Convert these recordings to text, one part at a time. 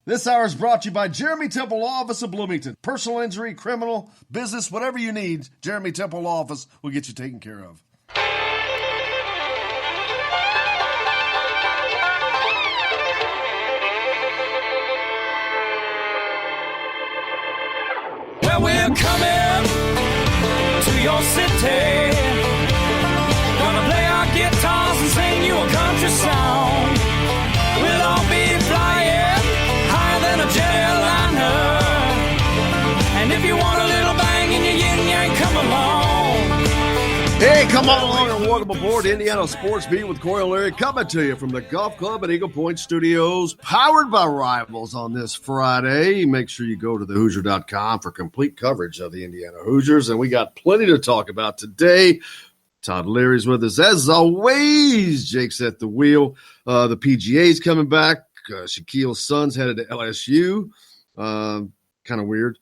This hour is brought to you by Jeremy Temple Law Office of Bloomington. Personal injury, criminal, business, whatever you need, Jeremy Temple Law Office will get you taken care of. Well, we're coming to your city. Gonna play our guitars and sing you a country song. We'll all be flying higher than a jetliner. And if you want a little bang in your yin yang, come along. Hey, come on along and welcome aboard Indiana Sports Beat with Corey and Larry, coming to you from the Golf Club at Eagle Point Studios, powered by Rivals on this Friday. Make sure you go to TheHoosier.com for complete coverage of the Indiana Hoosiers, and we got plenty to talk about today. Todd Leary's with us as always. Jake's at the wheel. The PGA's coming back. Shaquille's son's headed to LSU. Kind of weird.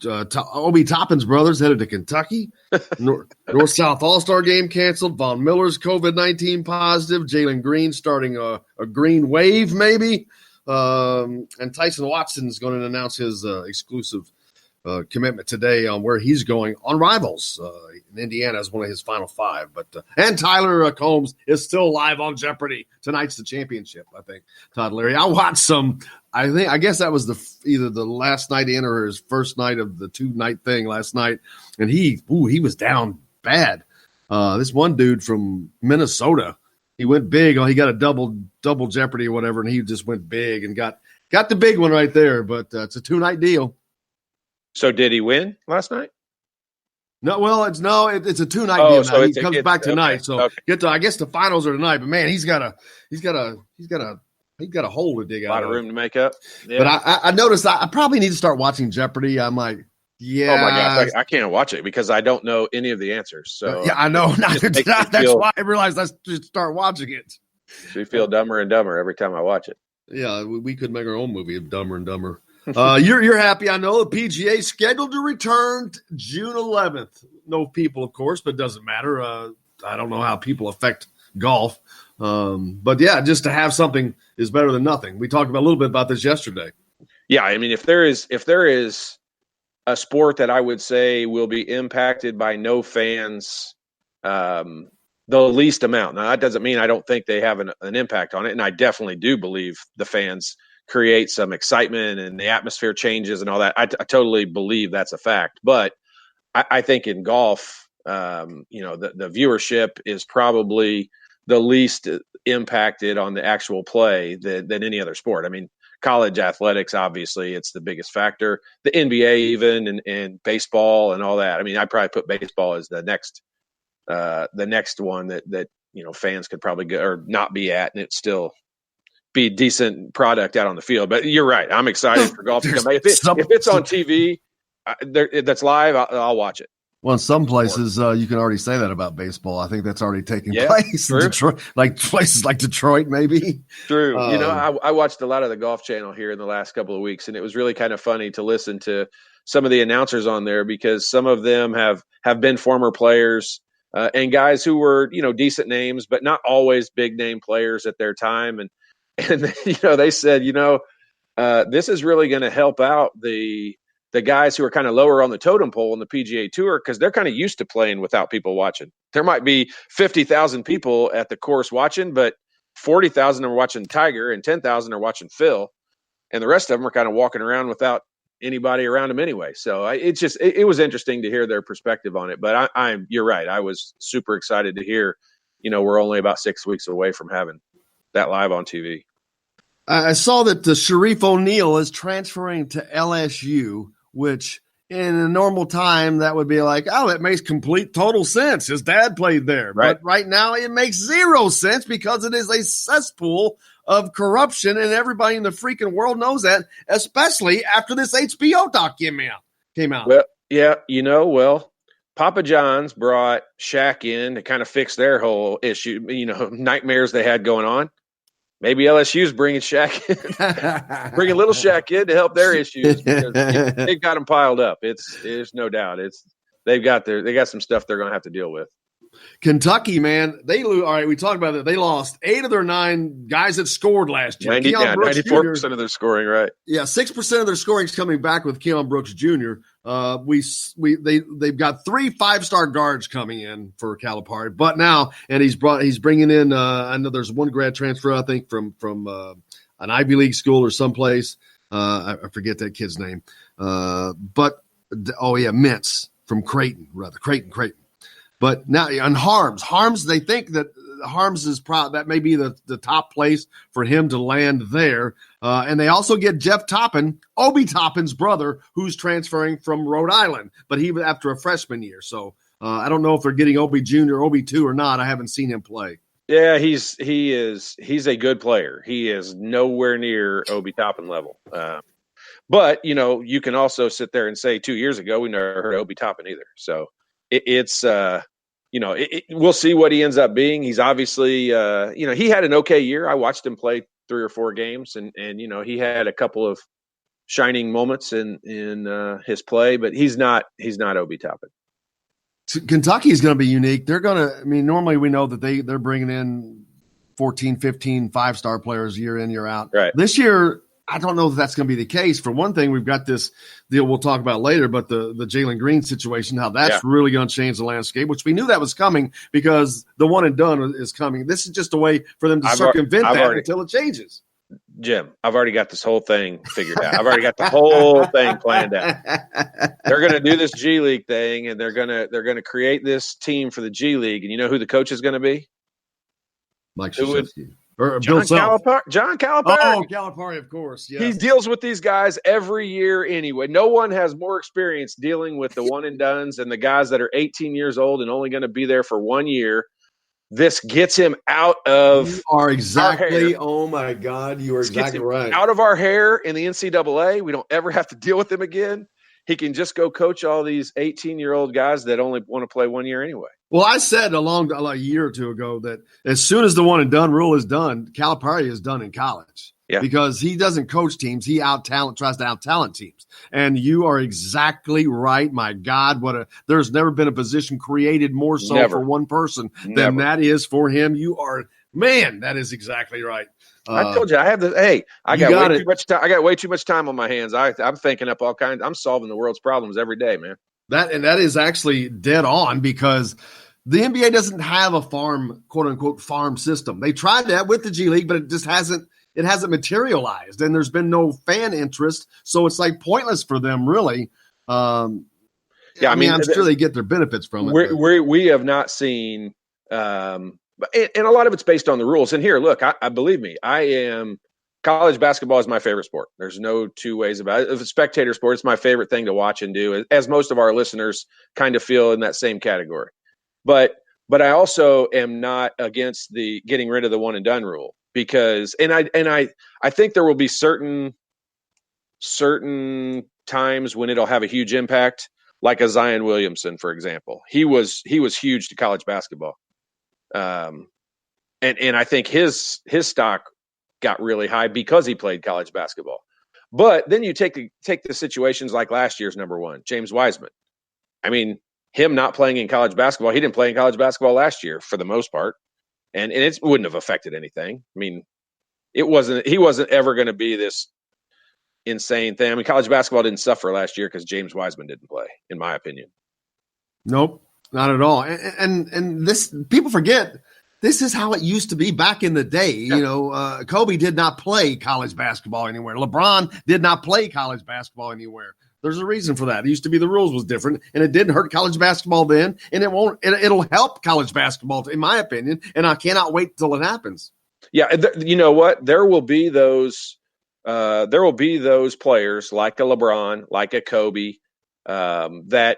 Obi Toppin's brothers headed to Kentucky. North-South All-Star game canceled. Von Miller's COVID-19 positive. Jalen Green starting a green wave maybe. And Tyson Watson's going to announce his exclusive commitment today on where he's going on Rivals. In Indiana is one of his final five. And Tyler Combs is still live on Jeopardy. Tonight's the championship, I think. Todd Leary. I watched some. I guess that was either the last night in or his first night of the 2-night thing last night, and he was down bad. This one dude from Minnesota, he went big. He got a double Jeopardy or whatever, and he just went big and got the big one right there. But it's a 2-night deal. So did he win last night? No, well, it's a 2-night deal. So now. He comes back tonight. Okay. I guess the finals are tonight. But man, he's got a hole to dig out. A lot of room to make up. Yeah. But I noticed I probably need to start watching Jeopardy. I'm like, yeah. Oh my gosh, I can't watch it because I don't know any of the answers. So yeah, I know. That's why I realized I should start watching it. We feel dumber and dumber every time I watch it. Yeah, we could make our own movie of Dumber and Dumber. You're happy, I know. The PGA scheduled to return June 11th. No people, of course, but it doesn't matter. I don't know how people affect golf. But yeah, just to have something is better than nothing. We talked a little bit about this yesterday. Yeah, I mean, if there is a sport that I would say will be impacted by no fans, the least amount. Now, that doesn't mean I don't think they have an impact on it, and I definitely do believe the fans create some excitement and the atmosphere changes and all that. I totally believe that's a fact. But I think in golf, the viewership is probably the least impacted on the actual play than any other sport. I mean, college athletics, obviously, it's the biggest factor. The NBA even and baseball and all that. I mean, I'd probably put baseball as the next one that fans could probably go or not be at, and it's still be decent product out on the field. But you're right. I'm excited for golf to come back. If it's on TV that's live, I'll watch it. Well, in some places, you can already say that about baseball. I think that's already taking place in Detroit, like places like Detroit, maybe. True. I watched a lot of the Golf Channel here in the last couple of weeks, and it was really kind of funny to listen to some of the announcers on there because some of them have been former players and guys who were, decent names, but not always big name players at their time. And they said, this is really going to help out the guys who are kind of lower on the totem pole in the PGA Tour because they're kind of used to playing without people watching. There might be 50,000 people at the course watching, but 40,000 are watching Tiger and 10,000 are watching Phil, and the rest of them are kind of walking around without anybody around them anyway. So it was interesting to hear their perspective on it. But you're right. I was super excited to hear, we're only about 6 weeks away from having that live on TV. I saw that Sharif O'Neal is transferring to LSU, which in a normal time that would be like, oh, that makes total sense. His dad played there. Right. But right now it makes zero sense because it is a cesspool of corruption, and everybody in the freaking world knows that, especially after this HBO doc came out. Well, yeah, Papa John's brought Shaq in to kind of fix their whole issue, nightmares they had going on. Maybe LSU's bringing Shaq in, bringing little Shaq in to help their issues because they've got them piled up. There's no doubt. They got some stuff they're going to have to deal with. Kentucky, man, they lose. All right, we talked about that. They lost 8 of their 9 guys that scored last year. 94% of their scoring, right? Yeah, 6% of their scoring is coming back with Keon Brooks Jr. They've got 3 5-star guards coming in for Calipari, but now he's bringing in. I know there's one grad transfer I think from an Ivy League school or someplace. I forget that kid's name, Mintz from Creighton. But now on Harms, they think that Harms is that may be the top place for him to land there. And they also get Jeff Toppin, Obi Toppin's brother, who's transferring from Rhode Island, but he after a freshman year. So I don't know if they're getting Obi Jr., Obi 2 or not. I haven't seen him play. Yeah, he's a good player. He is nowhere near Obi Toppin level. But, you can also sit there and say 2 years ago, we never heard Obi Toppin either. So we'll see what he ends up being. He's obviously, he had an okay year. I watched him play 3 or 4 games and he had a couple of shining moments in his play, but he's not Obi Toppin. Kentucky is going to be unique. They're going to, normally we know that they're bringing in 14, 15 5-star players year in, year out. Right. This year, I don't know if that's going to be the case. For one thing, we've got this deal we'll talk about later, but the Jalen Green situation, how that's really going to change the landscape, which we knew that was coming because the one and done is coming. This is just a way for them to circumvent that until it changes. Jim, I've already got this whole thing figured out. I've already got the whole thing planned out. They're going to do this G League thing, and they're going to create this team for the G League. And you know who the coach is going to be? Mike Krzyzewski. John Calipari. Oh, Calipari, of course. Yes. He deals with these guys every year anyway. No one has more experience dealing with the one and dones and the guys that are 18 years old and only going to be there for 1 year. This gets him out of You are exactly, oh my God, you are exactly right. Out of our hair in the NCAA. We don't ever have to deal with him again. He can just go coach all these 18-year-old guys that only want to play 1 year anyway. Well, I said a year or two ago that as soon as the one and done rule is done, Calipari is done in college. Yeah. Because he doesn't coach teams. He tries to out-talent teams. And you are exactly right. My God, there's never been a position created more so for one person than that is for him. That is exactly right. I told you I have I got way too much time. I got way too much time on my hands. I'm thinking up all kinds. I'm solving the world's problems every day, man. That is actually dead on because the NBA doesn't have a farm, quote unquote, farm system. They tried that with the G League, but it just hasn't materialized, and there's been no fan interest, so it's like pointless for them, really. I'm sure they get their benefits from it. We have not seen, and a lot of it's based on the rules. And here, look, I believe me, college basketball is my favorite sport. There's no two ways about it. If it's a spectator sport, it's my favorite thing to watch and do, as most of our listeners kind of feel in that same category. But I also am not against the getting rid of the one and done rule. Because I think there will be certain times when it'll have a huge impact, like a Zion Williamson, for example. He was huge to college basketball, and I think his stock got really high because he played college basketball. But then you take the situations like last year's number one, James Wiseman. Him not playing in college basketball, he didn't play in college basketball last year for the most part. And it wouldn't have affected anything. He wasn't ever going to be this insane thing. College basketball didn't suffer last year because James Wiseman didn't play, in my opinion. Nope, not at all. And this, people forget, this is how it used to be back in the day. Yeah. Kobe did not play college basketball anywhere. LeBron did not play college basketball anywhere. There's a reason for that. It used to be the rules was different, and it didn't hurt college basketball then, and it won't. It'll help college basketball, in my opinion. And I cannot wait till it happens. Yeah, you know what? There will be those. There will be those players like a LeBron, like a Kobe, that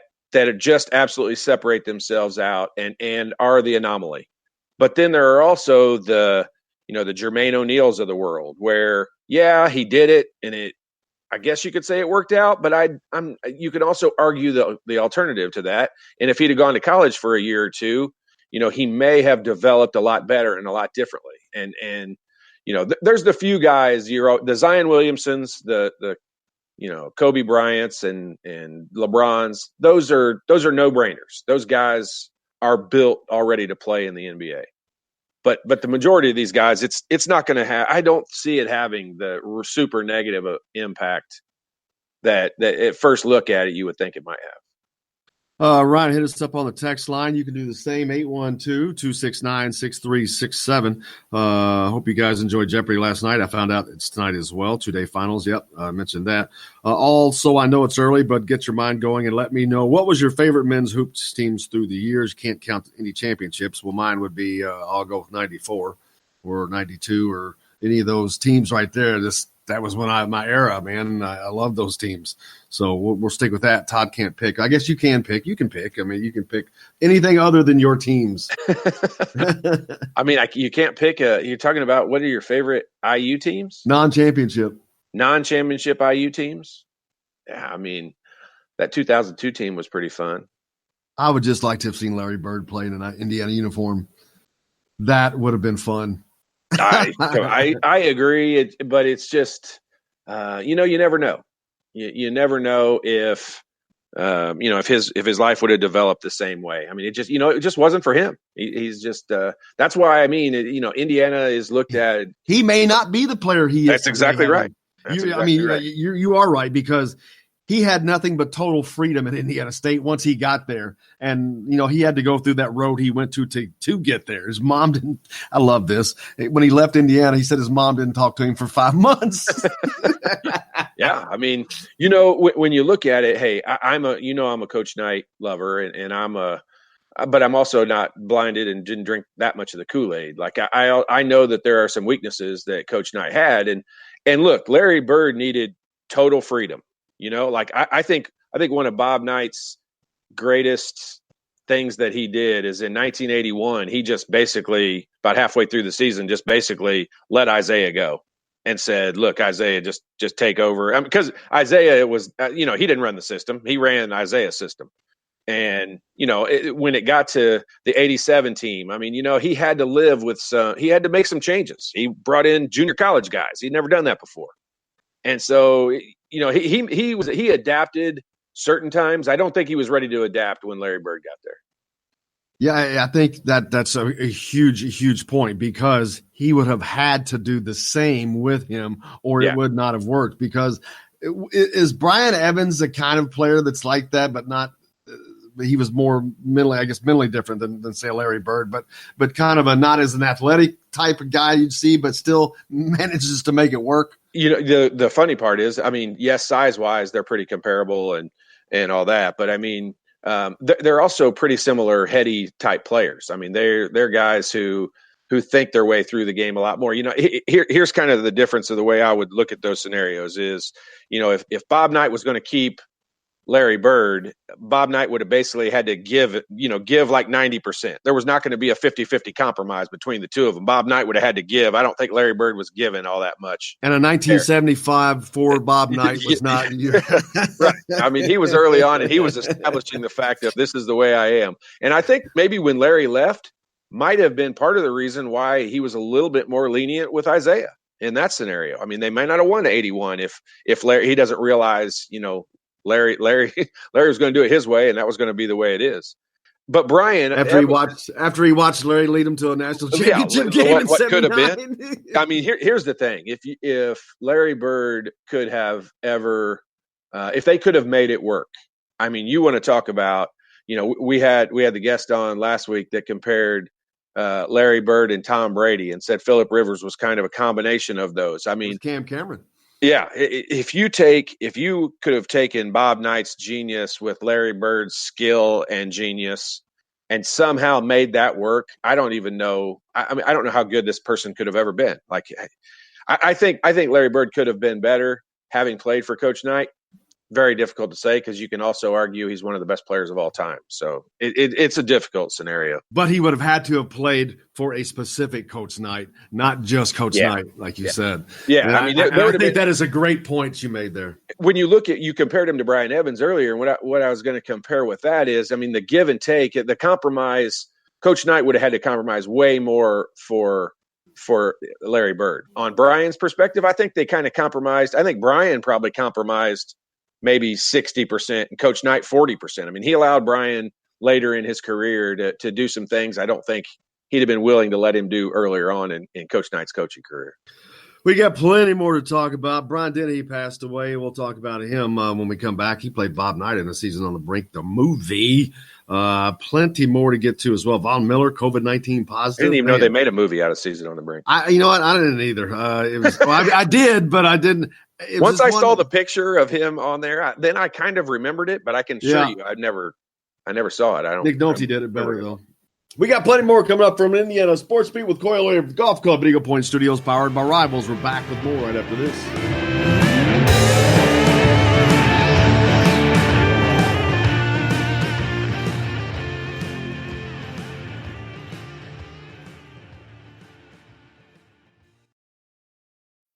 just absolutely separate themselves out and are the anomaly. But then there are also the Jermaine O'Neals of the world, where he did it, and I guess you could say it worked out, but you could also argue the alternative to that. And if he'd have gone to college for a year or two, he may have developed a lot better and a lot differently. And there's the few guys, the Zion Williamsons, the Kobe Bryants and LeBrons. Those are no brainers. Those guys are built already to play in the NBA. But the majority of these guys, it's not going to have. I don't see it having the super negative impact that at first look at it you would think it might have. Ryan, hit us up on the text line. You can do the same, 812-269-6367. Hope you guys enjoyed Jeopardy last night. I found out it's tonight as well, 2-day finals. Yep, I mentioned that. Also, I know it's early, but get your mind going and let me know, what was your favorite men's hoops teams through the years? Can't count any championships. Well, mine would be, I'll go with 94 or 92 or any of those teams right there. That was my era, man. I love those teams. So we'll stick with that. Todd can't pick. I guess you can pick. You can pick. I mean, you can pick anything other than your teams. I mean, you can't pick you're talking about, what are your favorite IU teams? Non-championship IU teams? Yeah, I mean, that 2002 team was pretty fun. I would just like to have seen Larry Bird play in an Indiana uniform. That would have been fun. I agree, but it's just you never know. You never know if if his life would have developed the same way. I mean, it just wasn't for him. He's just that's why, I mean, Indiana is looked at. He may not be the player he is. That's exactly right. You are right, because he had nothing but total freedom at Indiana State once he got there. And, he had to go through that road he went to get there. His mom didn't – I love this. When he left Indiana, he said his mom didn't talk to him for 5 months. Yeah, I mean, when you look at it, hey, I'm a Coach Knight lover, and but I'm also not blinded and didn't drink that much of the Kool-Aid. Like, I know that there are some weaknesses that Coach Knight had. And look, Larry Bird needed total freedom. I think one of Bob Knight's greatest things that he did is in 1981, he just basically, about halfway through the season, just basically let Isaiah go and said, look, Isaiah, just take over. I mean, because Isaiah was, he didn't run the system. He ran Isaiah's system. And, when it got to the 87 team, I mean, he had to live with he had to make some changes. He brought in junior college guys. He'd never done that before. And so, he adapted certain times. I don't think he was ready to adapt when Larry Bird got there. Yeah, I think that's a huge point, because he would have had to do the same with him, or it would not have worked. Because is Brian Evans the kind of player that's like that, but not? He was more mentally different than say Larry Bird, but kind of not as an athletic type of guy you'd see, but still manages to make it work. The funny part is, I mean, yes, size wise, they're pretty comparable and all that, but I mean, they're also pretty similar heady type players. I mean, they're guys who think their way through the game a lot more. Here's kind of the difference of the way I would look at those scenarios is, if Bob Knight was going to keep Larry Bird, Bob Knight would have basically had to give like 90%. There was not going to be a 50-50 compromise between the two of them. Bob Knight would have had to give. I don't think Larry Bird was given all that much. And a 1975 for Bob Knight was not. Right. I mean, he was early on, and he was establishing the fact that this is the way I am. And I think maybe when Larry left might have been part of the reason why he was a little bit more lenient with Isaiah in that scenario. I mean, they might not have won 81 if Larry, he doesn't realize, Larry was going to do it his way, and that was going to be the way it is. But Brian, after he watched Larry lead him to a national championship game, what could have been? I mean, here's the thing: if Larry Bird could have ever, if they could have made it work, I mean, you want to talk about, we had the guest on last week that compared Larry Bird and Tom Brady and said Phillip Rivers was kind of a combination of those. I mean, Cam Cameron. Yeah, if you could have taken Bob Knight's genius with Larry Bird's skill and genius and somehow made that work, I don't even know. I mean, I don't know how good this person could have ever been. Like, I think Larry Bird could have been better having played for Coach Knight. Very difficult to say, because you can also argue he's one of the best players of all time. So it's a difficult scenario. But he would have had to have played for a specific Coach Knight, not just Coach Knight, like you said. Yeah, and I think that is a great point you made there. When you you compared him to Brian Evans earlier, and what I was going to compare with that is, I mean, the give and take, the compromise. Coach Knight would have had to compromise way more for Larry Bird. On Brian's perspective, I think they kind of compromised. I think Brian probably compromised maybe 60%, and Coach Knight 40%. I mean, he allowed Brian later in his career to do some things I don't think he'd have been willing to let him do earlier on in Coach Knight's coaching career. We got plenty more to talk about. Brian Denny passed away. We'll talk about him when we come back. He played Bob Knight in A Season on the Brink, the movie. Plenty more to get to as well. Von Miller, COVID-19 positive. I didn't even know they made a movie out of Season on the Brink. You know what? I didn't either. I did, but I didn't. Once I saw the picture of him on there, then I kind of remembered it, but I can assure you I never saw it. Nick Nolte did it better, though. We got plenty more coming up from Indiana Sports Beat with Coyle Leary Golf Club at Eagle Point Studios, powered by Rivals. We're back with more right after this.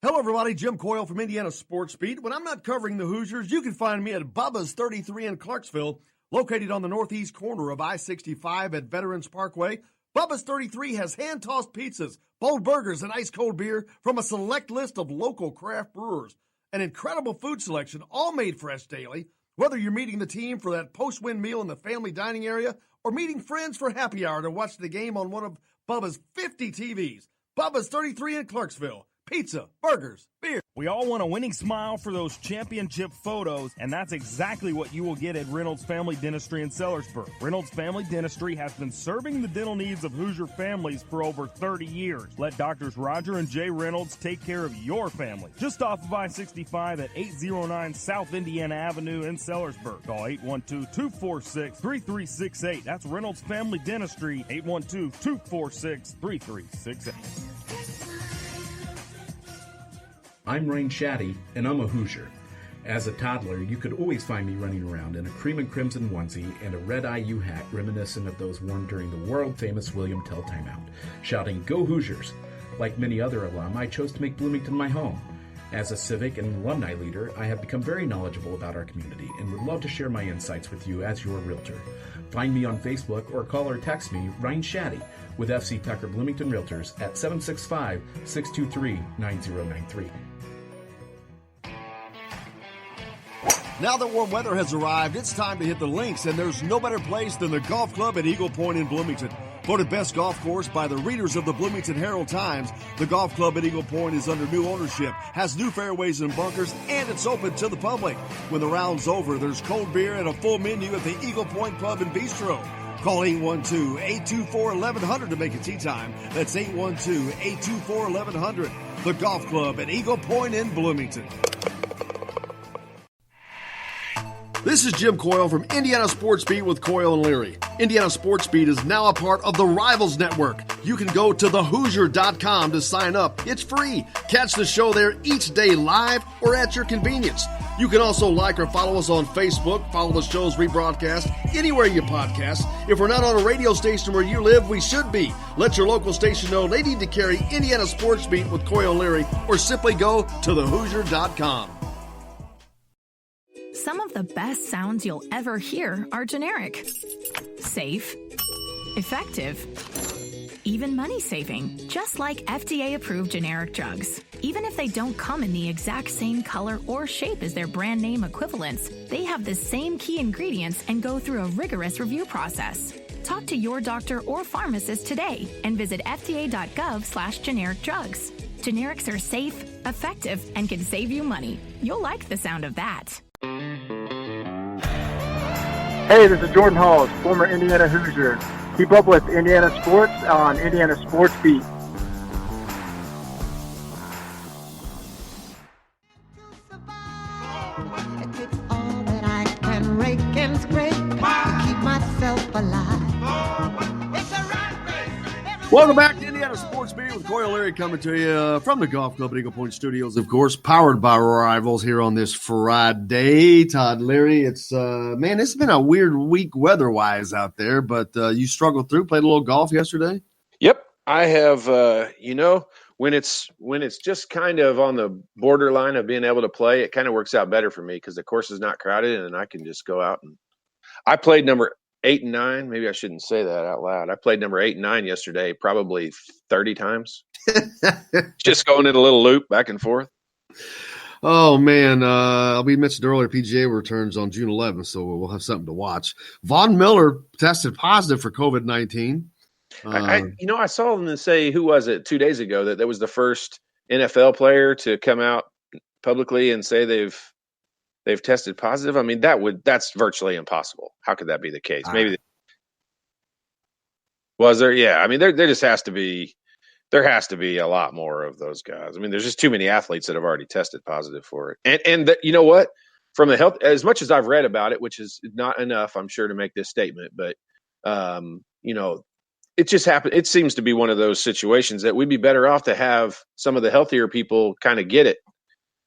Hello, everybody. Jim Coyle from Indiana Sports Beat. When I'm not covering the Hoosiers, you can find me at Bubba's 33 in Clarksville, located on the northeast corner of I-65 at Veterans Parkway. Bubba's 33 has hand-tossed pizzas, bold burgers, and ice-cold beer from a select list of local craft brewers. An incredible food selection, all made fresh daily. Whether you're meeting the team for that post-win meal in the family dining area or meeting friends for happy hour to watch the game on one of Bubba's 50 TVs. Bubba's 33 in Clarksville. Pizza, burgers, beer. We all want a winning smile for those championship photos, and that's exactly what you will get at Reynolds Family Dentistry in Sellersburg. Reynolds Family Dentistry has been serving the dental needs of Hoosier families for over 30 years. Let Doctors Roger and Jay Reynolds take care of your family. Just off of I-65 at 809 South Indiana Avenue in Sellersburg. Call 812-246-3368. That's Reynolds Family Dentistry, 812-246-3368. I'm Ryan Shaddy, and I'm a Hoosier. As a toddler, you could always find me running around in a cream and crimson onesie and a red IU hat reminiscent of those worn during the world-famous William Tell timeout, shouting, "Go Hoosiers!" Like many other alum, I chose to make Bloomington my home. As a civic and alumni leader, I have become very knowledgeable about our community and would love to share my insights with you as your realtor. Find me on Facebook or call or text me, Ryan Shaddy, with FC Tucker Bloomington Realtors at 765-623-9093. Now that warm weather has arrived, it's time to hit the links, and there's no better place than the Golf Club at Eagle Point in Bloomington. Voted best golf course by the readers of the Bloomington Herald-Times, the Golf Club at Eagle Point is under new ownership, has new fairways and bunkers, and it's open to the public. When the round's over, there's cold beer and a full menu at the Eagle Point Pub and Bistro. Call 812-824-1100 to make a tee time. That's 812-824-1100. The Golf Club at Eagle Point in Bloomington. This is Jim Coyle from Indiana Sports Beat with Coyle and Leary. Indiana Sports Beat is now a part of the Rivals Network. You can go to TheHoosier.com to sign up. It's free. Catch the show there each day live or at your convenience. You can also like or follow us on Facebook, follow the show's rebroadcast anywhere you podcast. If we're not on a radio station where you live, we should be. Let your local station know they need to carry Indiana Sports Beat with Coyle and Leary, or simply go to TheHoosier.com. Some of the best sounds you'll ever hear are generic, safe, effective, even money-saving, just like FDA-approved generic drugs. Even if they don't come in the exact same color or shape as their brand name equivalents, they have the same key ingredients and go through a rigorous review process. Talk to your doctor or pharmacist today and visit fda.gov/generic drugs. Generics are safe, effective, and can save you money. You'll like the sound of that. Hey, this is Jordan Halls, former Indiana Hoosier. Keep up with Indiana sports on Indiana Sports Beat. Welcome back to Indiana Sports Beat with Coyle Leary, coming to you from the Golf Club at Eagle Point Studios, of course, powered by Rivals here on this Friday. Todd Leary, it's it's been a weird week weather-wise out there, but you struggled through, played a little golf yesterday? Yep, I have. When it's just kind of on the borderline of being able to play, it kind of works out better for me because the course is not crowded and I can just go out and. I played number 8 and 9. Maybe I shouldn't say that out loud. I played number 8 and 9 yesterday, probably 30 times. Just going in a little loop back and forth. Oh man, we mentioned earlier PGA returns on June 11th, so we'll have something to watch. Von Miller tested positive for COVID-19. I saw them say, who was it 2 days ago, that was the first NFL player to come out publicly and say they've tested positive. I mean, that's virtually impossible. How could that be the case? Maybe was there? Yeah, I mean, there just has to be a lot more of those guys. I mean, there's just too many athletes that have already tested positive for it. And you know what? From the health, as much as I've read about it, which is not enough, I'm sure, to make this statement, but it just happened. It seems to be one of those situations that we'd be better off to have some of the healthier people kind of get it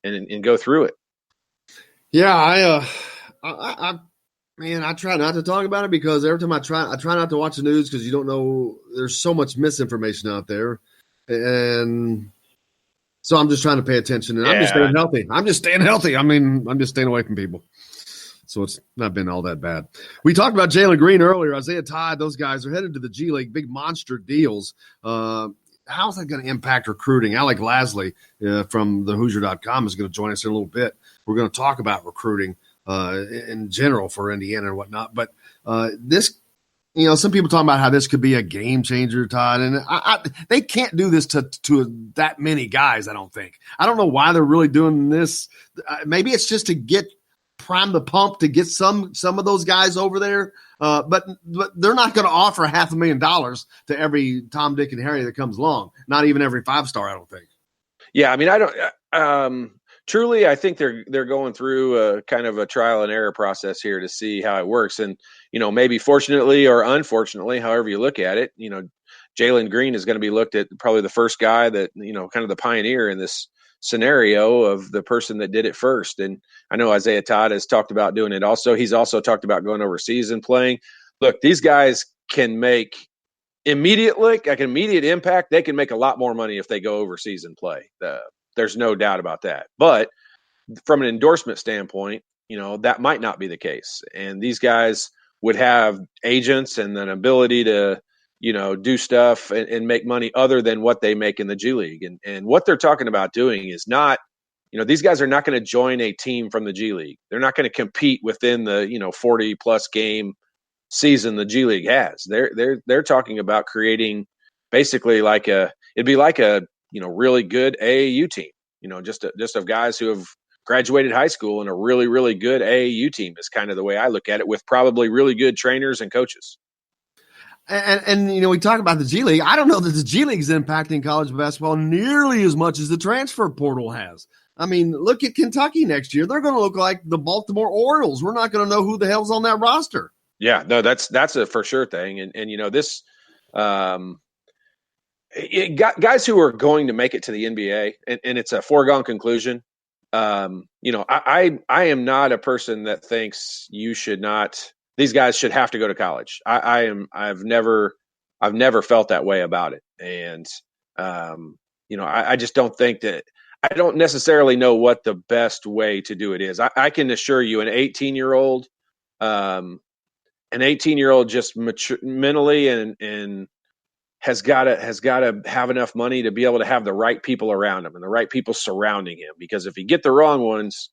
and go through it. Yeah, I try not to talk about it because every time I try not to watch the news because you don't know. There's so much misinformation out there, and so I'm just trying to pay attention. And I'm just staying healthy. I mean, I'm just staying away from people. So it's not been all that bad. We talked about Jalen Green earlier. Isaiah Todd, those guys are headed to the G League, big monster deals. How's that going to impact recruiting? Alec Lasley from TheHoosier.com is going to join us in a little bit. We're going to talk about recruiting in general for Indiana and whatnot. But this, some people talking about how this could be a game changer, Todd. And they can't do this to that many guys, I don't think. I don't know why they're really doing this. Maybe it's just to prime the pump to get some of those guys over there. But they're not going to offer $500,000 to every Tom, Dick, and Harry that comes along. Not even every 5-star, I don't think. Yeah, I mean, I don't truly, I think they're going through a kind of a trial and error process here to see how it works. And, maybe fortunately or unfortunately, however you look at it, Jalen Green is going to be looked at probably the first guy that, kind of the pioneer in this scenario of the person that did it first. And I know Isaiah Todd has talked about doing it also. He's also talked about going overseas and playing. Look, these guys can make immediate impact. They can make a lot more money if they go overseas and play. There's no doubt about that. But from an endorsement standpoint, that might not be the case. And these guys would have agents and an ability to, do stuff and make money other than what they make in the G League. And what they're talking about doing is not, these guys are not going to join a team from the G League. They're not going to compete within the, 40-plus game season the G League has. They're talking about creating basically it'd be like a really good AAU team, just of guys who have graduated high school, and a really, really good AAU team is kind of the way I look at it, with probably really good trainers and coaches. And we talk about the G League. I don't know that the G League is impacting college basketball nearly as much as the transfer portal has. I mean, look at Kentucky next year. They're going to look like the Baltimore Orioles. We're not going to know who the hell's on that roster. Yeah, no, that's a for sure thing. And this guys who are going to make it to the NBA, and it's a foregone conclusion. I am not a person that thinks these guys should have to go to college. I've never felt that way about it. And, I just don't think that. I don't necessarily know what the best way to do it is. I can assure you an 18-year-old just mature mentally and has got to have enough money to be able to have the right people around him and the right people surrounding him. Because if you get the wrong ones,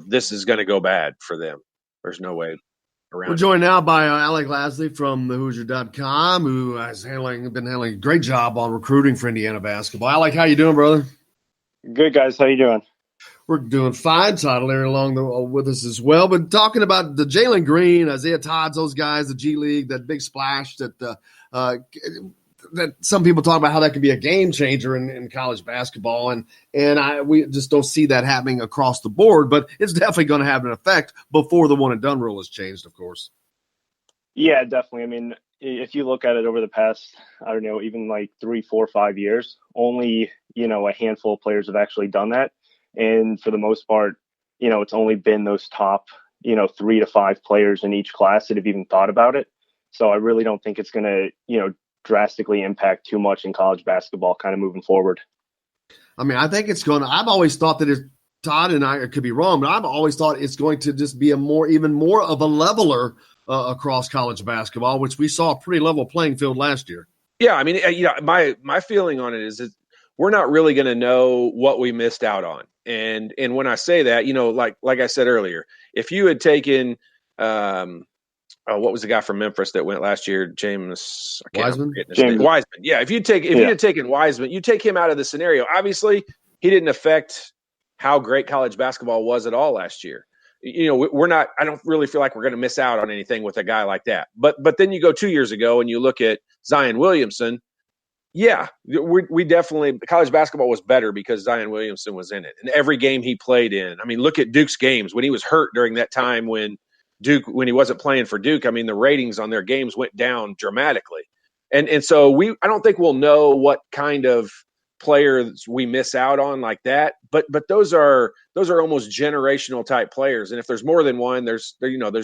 this is going to go bad for them. There's no way around. We're joined now by Alec Lasley from TheHoosier.com, who has been handling a great job on recruiting for Indiana basketball. Alec, how you doing, brother? Good, guys. How you doing? We're doing fine. Todd Larry along with us as well. But talking about the Jalen Green, Isaiah Todd's, those guys, the G League, that big splash that some people talk about how that could be a game changer in college basketball. And we just don't see that happening across the board. But it's definitely going to have an effect before the one and done rule is changed, of course. Yeah, definitely. I mean, if you look at it over the past, I don't know, even like 3, 4, 5 years, only, a handful of players have actually done that. And for the most part, it's only been those top, 3 to 5 players in each class that have even thought about it. So I really don't think it's going to, drastically impact too much in college basketball kind of moving forward. I mean, I think it's going to – I've always thought that Todd and I could be wrong, but I've always thought it's going to just be even more of a leveler across college basketball, which we saw a pretty level playing field last year. Yeah, I mean, my feeling on it is that we're not really going to know what we missed out on. And when I say that, like I said earlier, if you had taken what was the guy from Memphis that went last year? James Wiseman. Wiseman. Yeah. If you'd taken Wiseman, you take him out of the scenario. Obviously, he didn't affect how great college basketball was at all last year. We're not. I don't really feel like we're going to miss out on anything with a guy like that. But then you go 2 years ago and you look at Zion Williamson. Yeah, we definitely college basketball was better because Zion Williamson was in it, and every game he played in. I mean, look at Duke's games when he was hurt during that time when he wasn't playing for Duke. I mean, the ratings on their games went down dramatically, and so I don't think we'll know what kind of players we miss out on like that. But those are almost generational type players, and if there's more than one, there's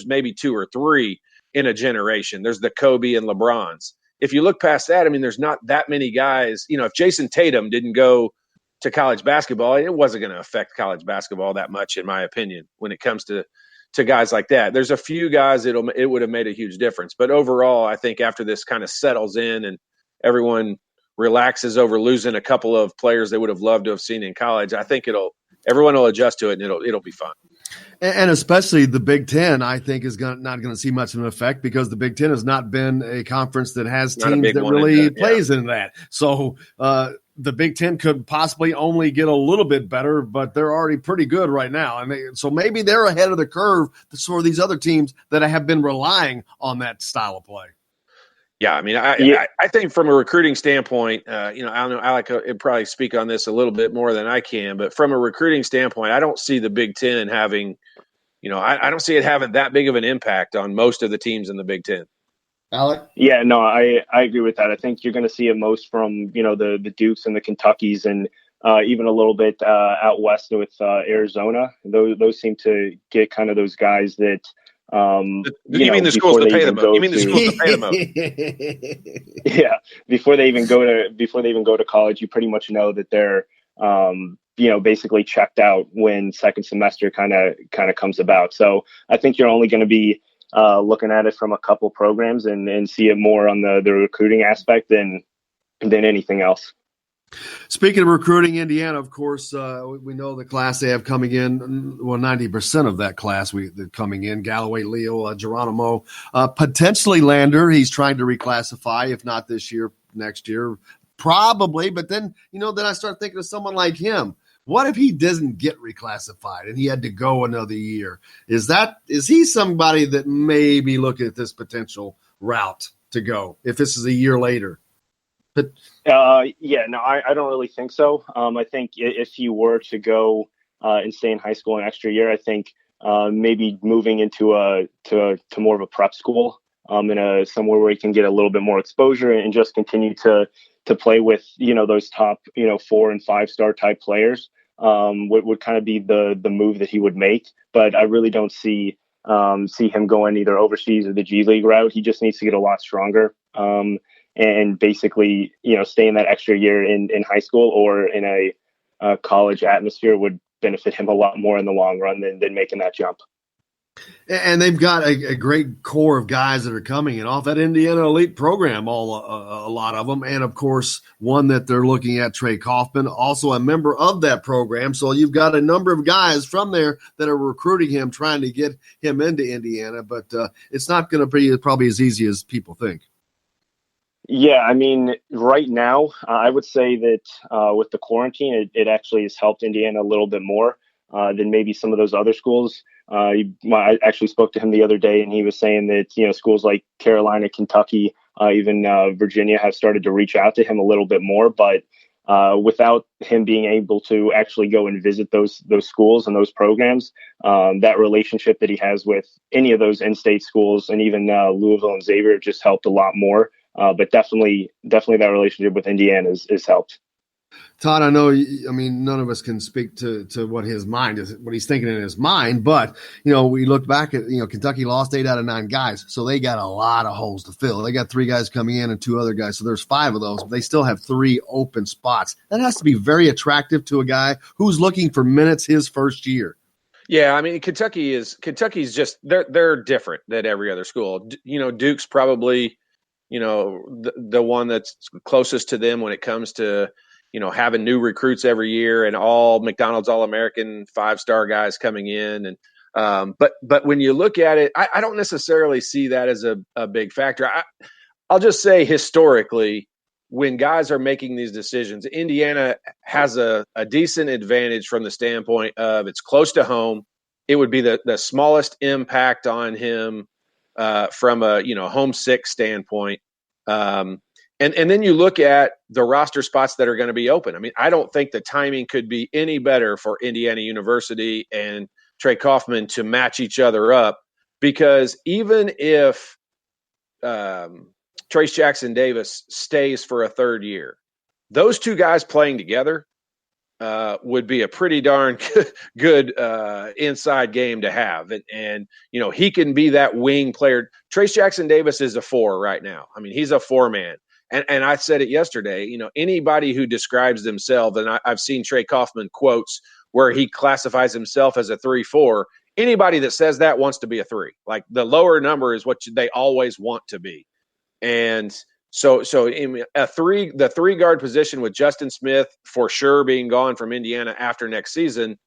maybe 2 or 3 in a generation. There's the Kobe and LeBrons. If you look past that, I mean, there's not that many guys. If Jason Tatum didn't go to college basketball, it wasn't going to affect college basketball that much, in my opinion, when it comes to guys like that. There's a few guys it would have made a huge difference. But overall, I think after this kind of settles in and everyone relaxes over losing a couple of players they would have loved to have seen in college, I think everyone will adjust to it and it'll be fun. And especially the Big Ten, I think, is not going to see much of an effect because the Big Ten has not been a conference that has teams that really plays in that. So the Big Ten could possibly only get a little bit better, but they're already pretty good right now. And so maybe they're ahead of the curve for these other teams that have been relying on that style of play. Yeah, I mean, I think from a recruiting standpoint, I don't know, Alec would probably speak on this a little bit more than I can, but from a recruiting standpoint, I don't see the Big Ten having, I don't see it having that big of an impact on most of the teams in the Big Ten. Alec? Yeah, no, I agree with that. I think you're going to see it most from, the Dukes and the Kentuckys and even a little bit out west with Arizona. Those seem to get kind of those guys that, you mean the schools that pay the most? You mean the schools that pay the most? Yeah, before they even go to college, you pretty much know that they're basically checked out when second semester kind of comes about. So I think you're only going to be looking at it from a couple programs and see it more on the recruiting aspect than anything else. Speaking of recruiting, Indiana, of course, we know the class they have coming in. Well, 90% of that class coming in: Galloway, Leo, Geronimo, potentially Lander. He's trying to reclassify, if not this year, next year, probably. But then, then I start thinking of someone like him. What if he doesn't get reclassified and he had to go another year? Is he somebody that may be looking at this potential route to go if this is a year later? But I don't really think so. I think if you were to go and stay in high school an extra year, I think maybe moving into to more of a prep school, in somewhere where you can get a little bit more exposure and just continue to play with those top 4 and 5 star type players would kind of be the move that he would make. But I really don't see him going either overseas or the G League route. He just needs to get a lot stronger. And basically, staying that extra year in high school or in a college atmosphere would benefit him a lot more in the long run than making that jump. And they've got a great core of guys that are coming in off that Indiana elite program, a lot of them. And, of course, one that they're looking at, Trey Kaufman, also a member of that program. So you've got a number of guys from there that are recruiting him, trying to get him into Indiana. But it's not going to be probably as easy as people think. Yeah, I mean, right now, I would say that with the quarantine, it actually has helped Indiana a little bit more than maybe some of those other schools. I actually spoke to him the other day, and he was saying that, schools like Carolina, Kentucky, even Virginia have started to reach out to him a little bit more. But without him being able to actually go and visit those schools and those programs, that relationship that he has with any of those in-state schools and even Louisville and Xavier just helped a lot more. But definitely that relationship with Indiana is helped. Todd, I know, none of us can speak to what his mind is, what he's thinking in his mind, but, we look back at, Kentucky lost 8 out of 9 guys, so they got a lot of holes to fill. They got 3 guys coming in and 2 other guys, so there's 5 of those, but they still have 3 open spots. That has to be very attractive to a guy who's looking for minutes his first year. Yeah, I mean, Kentucky's just, they're different than every other school. Duke's probably, the one that's closest to them when it comes to, having new recruits every year and all McDonald's All-American 5-star guys coming in. And but when you look at it, I don't necessarily see that as a big factor. I'll just say historically, when guys are making these decisions, Indiana has a decent advantage from the standpoint of it's close to home. It would be the smallest impact on him from a homesick standpoint. And then you look at the roster spots that are going to be open. I mean, I don't think the timing could be any better for Indiana University and Trey Kaufman to match each other up, because even if Trace Jackson Davis stays for a third year, those two guys playing together would be a pretty darn good inside game to have. And he can be that wing player. Trace Jackson Davis is a 4 right now. I mean, he's a 4-man. And I said it yesterday, anybody who describes themselves, and I've seen Trey Kaufman quotes where he classifies himself as a 3-4. Anybody that says that wants to be a 3. Like, the lower number is what they always want to be. And so in the 3-guard position with Justin Smith for sure being gone from Indiana after next season,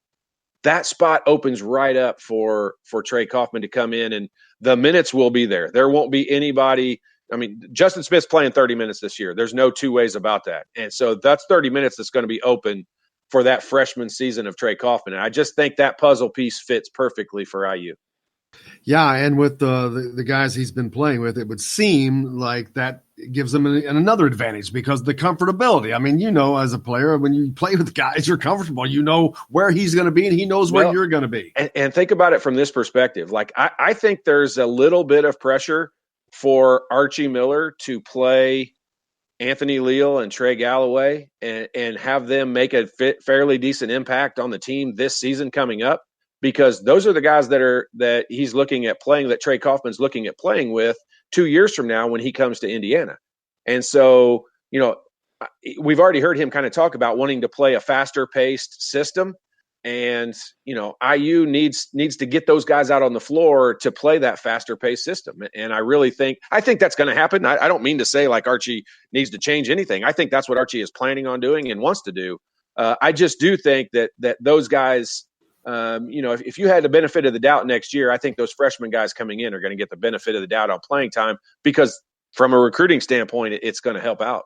that spot opens right up for Trey Kaufman to come in, and the minutes will be there. There won't be anybody. I mean, Justin Smith's playing 30 minutes this year. There's no two ways about that. And so that's 30 minutes that's going to be open for that freshman season of Trey Kaufman. And I just think that puzzle piece fits perfectly for IU. Yeah, and with the guys he's been playing with, it would seem like that gives him another advantage because the comfortability. I mean, as a player, when you play with guys, you're comfortable. You know where he's going to be, and he knows where you're going to be. And think about it from this perspective. Like, I think there's a little bit of pressure for Archie Miller to play Anthony Leal and Trey Galloway and have them make a fairly decent impact on the team this season coming up. Because those are the guys that he's looking at playing, that Trey Kaufman's looking at playing with 2 years from now when he comes to Indiana. And so, we've already heard him kind of talk about wanting to play a faster paced system. And, IU needs to get those guys out on the floor to play that faster paced system. And I think that's going to happen. I don't mean to say like Archie needs to change anything. I think that's what Archie is planning on doing and wants to do. I just do think that those guys, if you had the benefit of the doubt next year, I think those freshman guys coming in are going to get the benefit of the doubt on playing time, because from a recruiting standpoint, it's going to help out.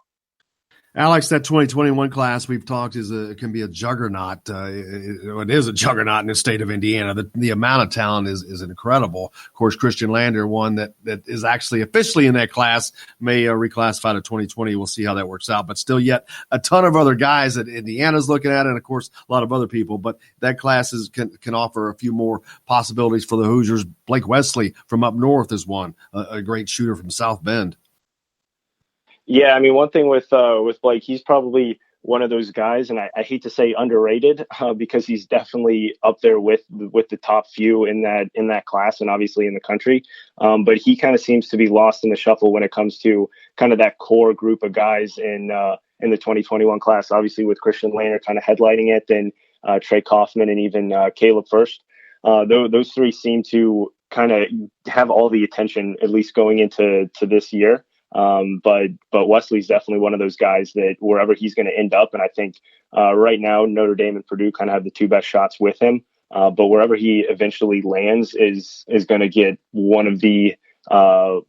Alex, that 2021 class we've talked can be a juggernaut. It is a juggernaut in the state of Indiana. The amount of talent is incredible. Of course, Christian Lander, one that is actually officially in that class, may reclassify to 2020. We'll see how that works out. But still yet a ton of other guys that Indiana's looking at, and, of course, a lot of other people. But that class can offer a few more possibilities for the Hoosiers. Blake Wesley from up north is one, a great shooter from South Bend. Yeah, I mean, one thing with Blake, he's probably one of those guys, and I hate to say underrated, because he's definitely up there with the top few in that class and obviously in the country. But he kind of seems to be lost in the shuffle when it comes to kind of that core group of guys in the 2021 class. Obviously, with Christian Lander kind of headlining it, then Trey Kaufman and even Caleb First. Those three seem to kind of have all the attention, at least going into this year. But Wesley's definitely one of those guys that wherever he's going to end up, and I think right now Notre Dame and Purdue kind of have the two best shots with him. But wherever he eventually lands is going to get one of the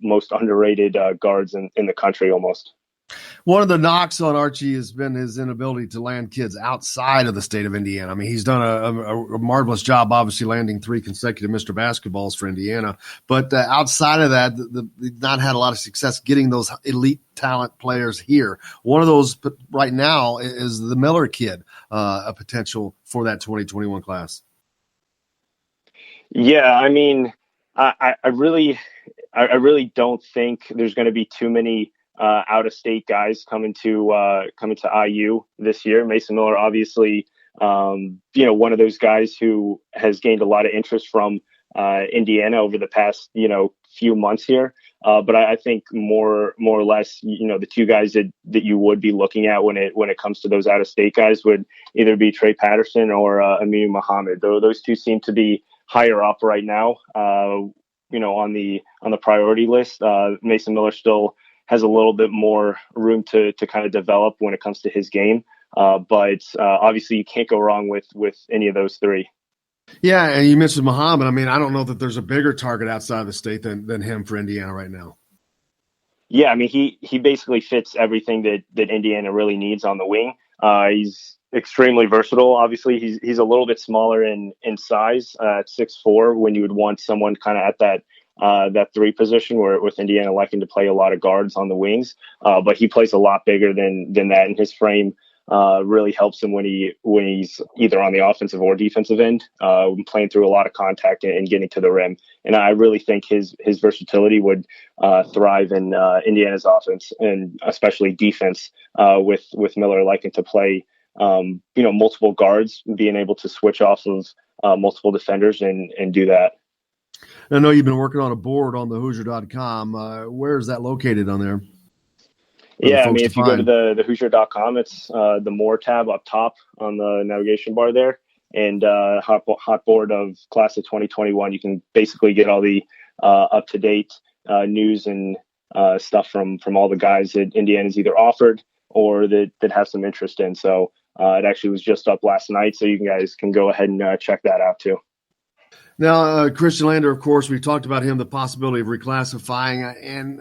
most underrated guards in the country almost. One of the knocks on Archie has been his inability to land kids outside of the state of Indiana. I mean, he's done a marvelous job, obviously, landing 3 consecutive Mr. Basketballs for Indiana. But outside of that, they've not had a lot of success getting those elite talent players here. One of those right now is the Miller kid, a potential for that 2021 class. Yeah, I mean, I really don't think there's going to be too many out-of-state guys coming to IU this year. Mason Miller, obviously, one of those guys who has gained a lot of interest from Indiana over the past, few months here. But I think more or less, the two guys that you would be looking at when it comes to those out-of-state guys would either be Trey Patterson or Aminu Muhammad. Those two seem to be higher up right now, on the priority list. Mason Miller still has a little bit more room to kind of develop when it comes to his game. But obviously, you can't go wrong with any of those three. Yeah, and you mentioned Muhammad. I mean, I don't know that there's a bigger target outside of the state than him for Indiana right now. Yeah, I mean, he basically fits everything that Indiana really needs on the wing. He's extremely versatile. Obviously, he's a little bit smaller in size at 6'4", when you would want someone kind of at that three position, where with Indiana liking to play a lot of guards on the wings. But he plays a lot bigger than that, and his frame really helps him when he's either on the offensive or defensive end, playing through a lot of contact and getting to the rim. And I really think his versatility would thrive in Indiana's offense, and especially defense, with Miller liking to play multiple guards, being able to switch off of multiple defenders and do that. I know you've been working on a board on TheHoosier.com. Where is that located on there? Yeah, I mean, if you go to the Hoosier.com, it's the More tab up top on the navigation bar there, and hot board of class of 2021. You can basically get all the up-to-date news and stuff from all the guys that Indiana's either offered or that have some interest in. So it actually was just up last night, so you guys can go ahead and check that out too. Now, Christian Lander, of course, we talked about him, the possibility of reclassifying, and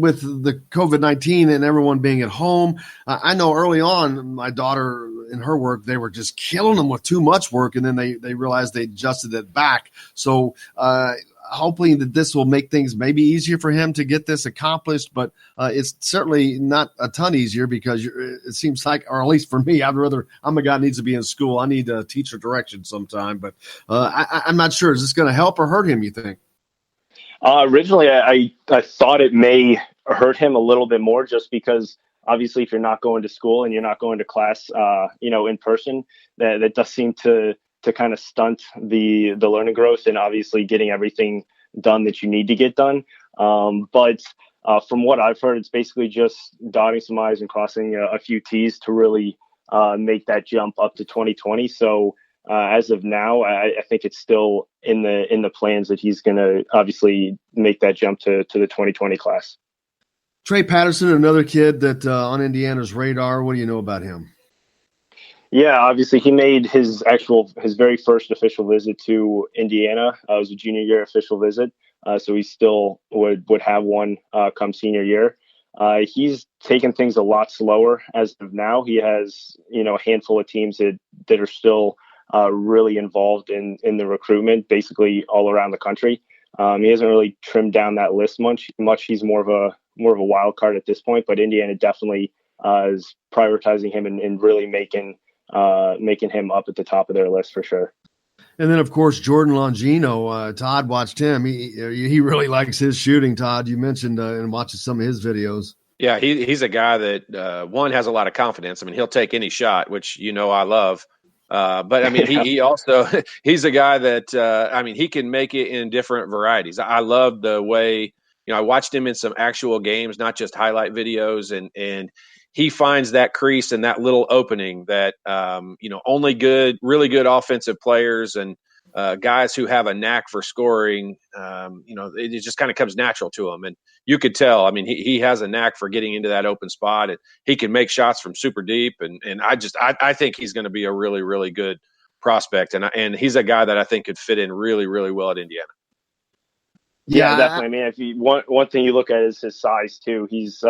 with the COVID-19 and everyone being at home, I know early on, my daughter in her work, they were just killing them with too much work, and then they realized they adjusted it back. So hopefully that this will make things maybe easier for him to get this accomplished, but it's certainly not a ton easier, because it seems like, or at least for me, I'm a guy that needs to be in school. I need teacher direction sometime, but I'm not sure. Is this going to help or hurt him, you think? Originally, I thought it may hurt him a little bit more, just because obviously if you're not going to school and you're not going to class, in person, that does seem to kind of stunt the learning growth and obviously getting everything done that you need to get done. But from what I've heard, it's basically just dotting some I's and crossing a few T's to really make that jump up to 2020. So as of now, I think it's still in the plans that he's going to obviously make that jump to the 2020 class. Trey Patterson, another kid that on Indiana's radar. What do you know about him? Yeah, obviously he made his very first official visit to Indiana. It was a junior year official visit, so he still would have one come senior year. He's taken things a lot slower as of now. He has a handful of teams that are still really involved in the recruitment, basically all around the country. He hasn't really trimmed down that list much. He's more of a wild card at this point, but Indiana definitely is prioritizing him and really making him up at the top of their list for sure. And then, of course, Jordan Longino. Todd watched him. He really likes his shooting, Todd. You mentioned and watching some of his videos. Yeah, he's a guy that, one, has a lot of confidence. I mean, he'll take any shot, which I love. But, I mean, he also – he's a guy that, he can make it in different varieties. I love the way – I watched him in some actual games, not just highlight videos, and he finds that crease and that little opening that, only really good offensive players and guys who have a knack for scoring, it just kind of comes natural to him. And you could tell, he has a knack for getting into that open spot, and he can make shots from super deep. And I think he's going to be a really, really good prospect. And he's a guy that I think could fit in really, really well at Indiana. Yeah, definitely. If you one thing you look at is his size too. He's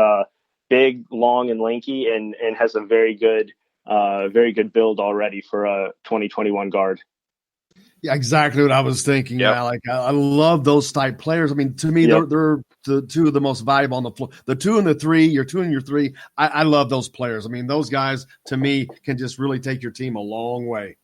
big, long, and lanky, and has a very good build already for a 2021 guard. Yeah, exactly what I was thinking. Yep. I love those type players. To me, yep, they're the two of the most valuable on the floor. The 2 and the 3, your 2 and your 3. I love those players. Those guys to me can just really take your team a long way.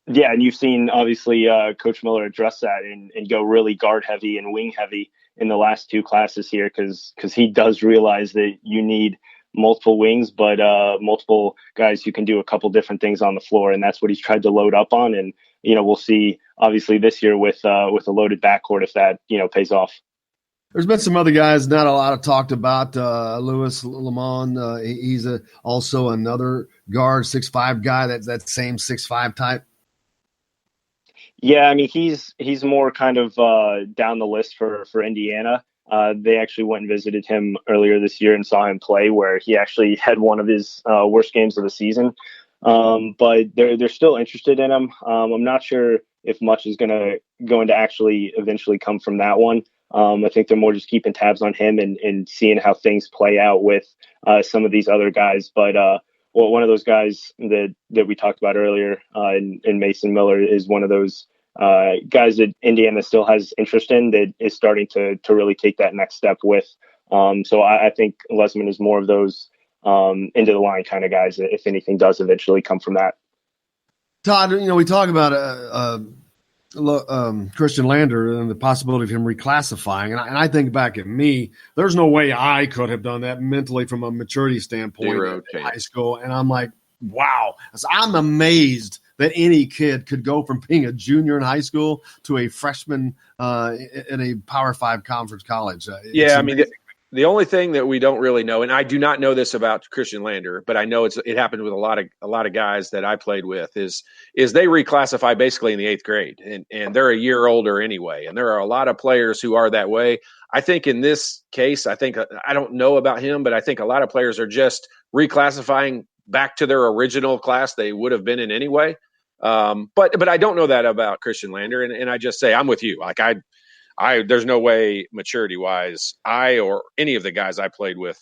Yeah, and you've seen obviously Coach Miller address that and go really guard heavy and wing heavy in the last 2 classes here, because he does realize that you need multiple wings, but multiple guys who can do a couple different things on the floor, and that's what he's tried to load up on. And we'll see obviously this year with a loaded backcourt if that pays off. There's been some other guys not a lot of talked about. Louis Lamont, he's also another guard, 6'5" guy. That's that same 6'5" type. Yeah, he's more kind of down the list for Indiana. they actually went and visited him earlier this year and saw him play, where he actually had one of his worst games of the season. But they're still interested in him. I'm not sure if much is going to actually eventually come from that one. I think they're more just keeping tabs on him and seeing how things play out with some of these other guys. But one of those guys that we talked about earlier, in Mason Miller, is one of those guys that Indiana still has interest in, that is starting to really take that next step with. So I think Lesman is more of those into the line kind of guys, if anything does eventually come from that. Todd, we talk about Christian Lander and the possibility of him reclassifying. And I think back at me, there's no way I could have done that mentally from a maturity standpoint in high school. And I'm like, wow. So I'm amazed that any kid could go from being a junior in high school to a freshman in a Power 5 conference college. Yeah, I mean, the only thing that we don't really know, and I do not know this about Christian Lander, but I know it happened with a lot of guys that I played with, is they reclassify basically in the 8th grade, and they're a year older anyway. And there are a lot of players who are that way. I think in this case, I don't know about him, but I think a lot of players are just reclassifying back to their original class they would have been in anyway. But I don't know that about Christian Lander, and I just say I'm with you. Like there's no way maturity wise I or any of the guys I played with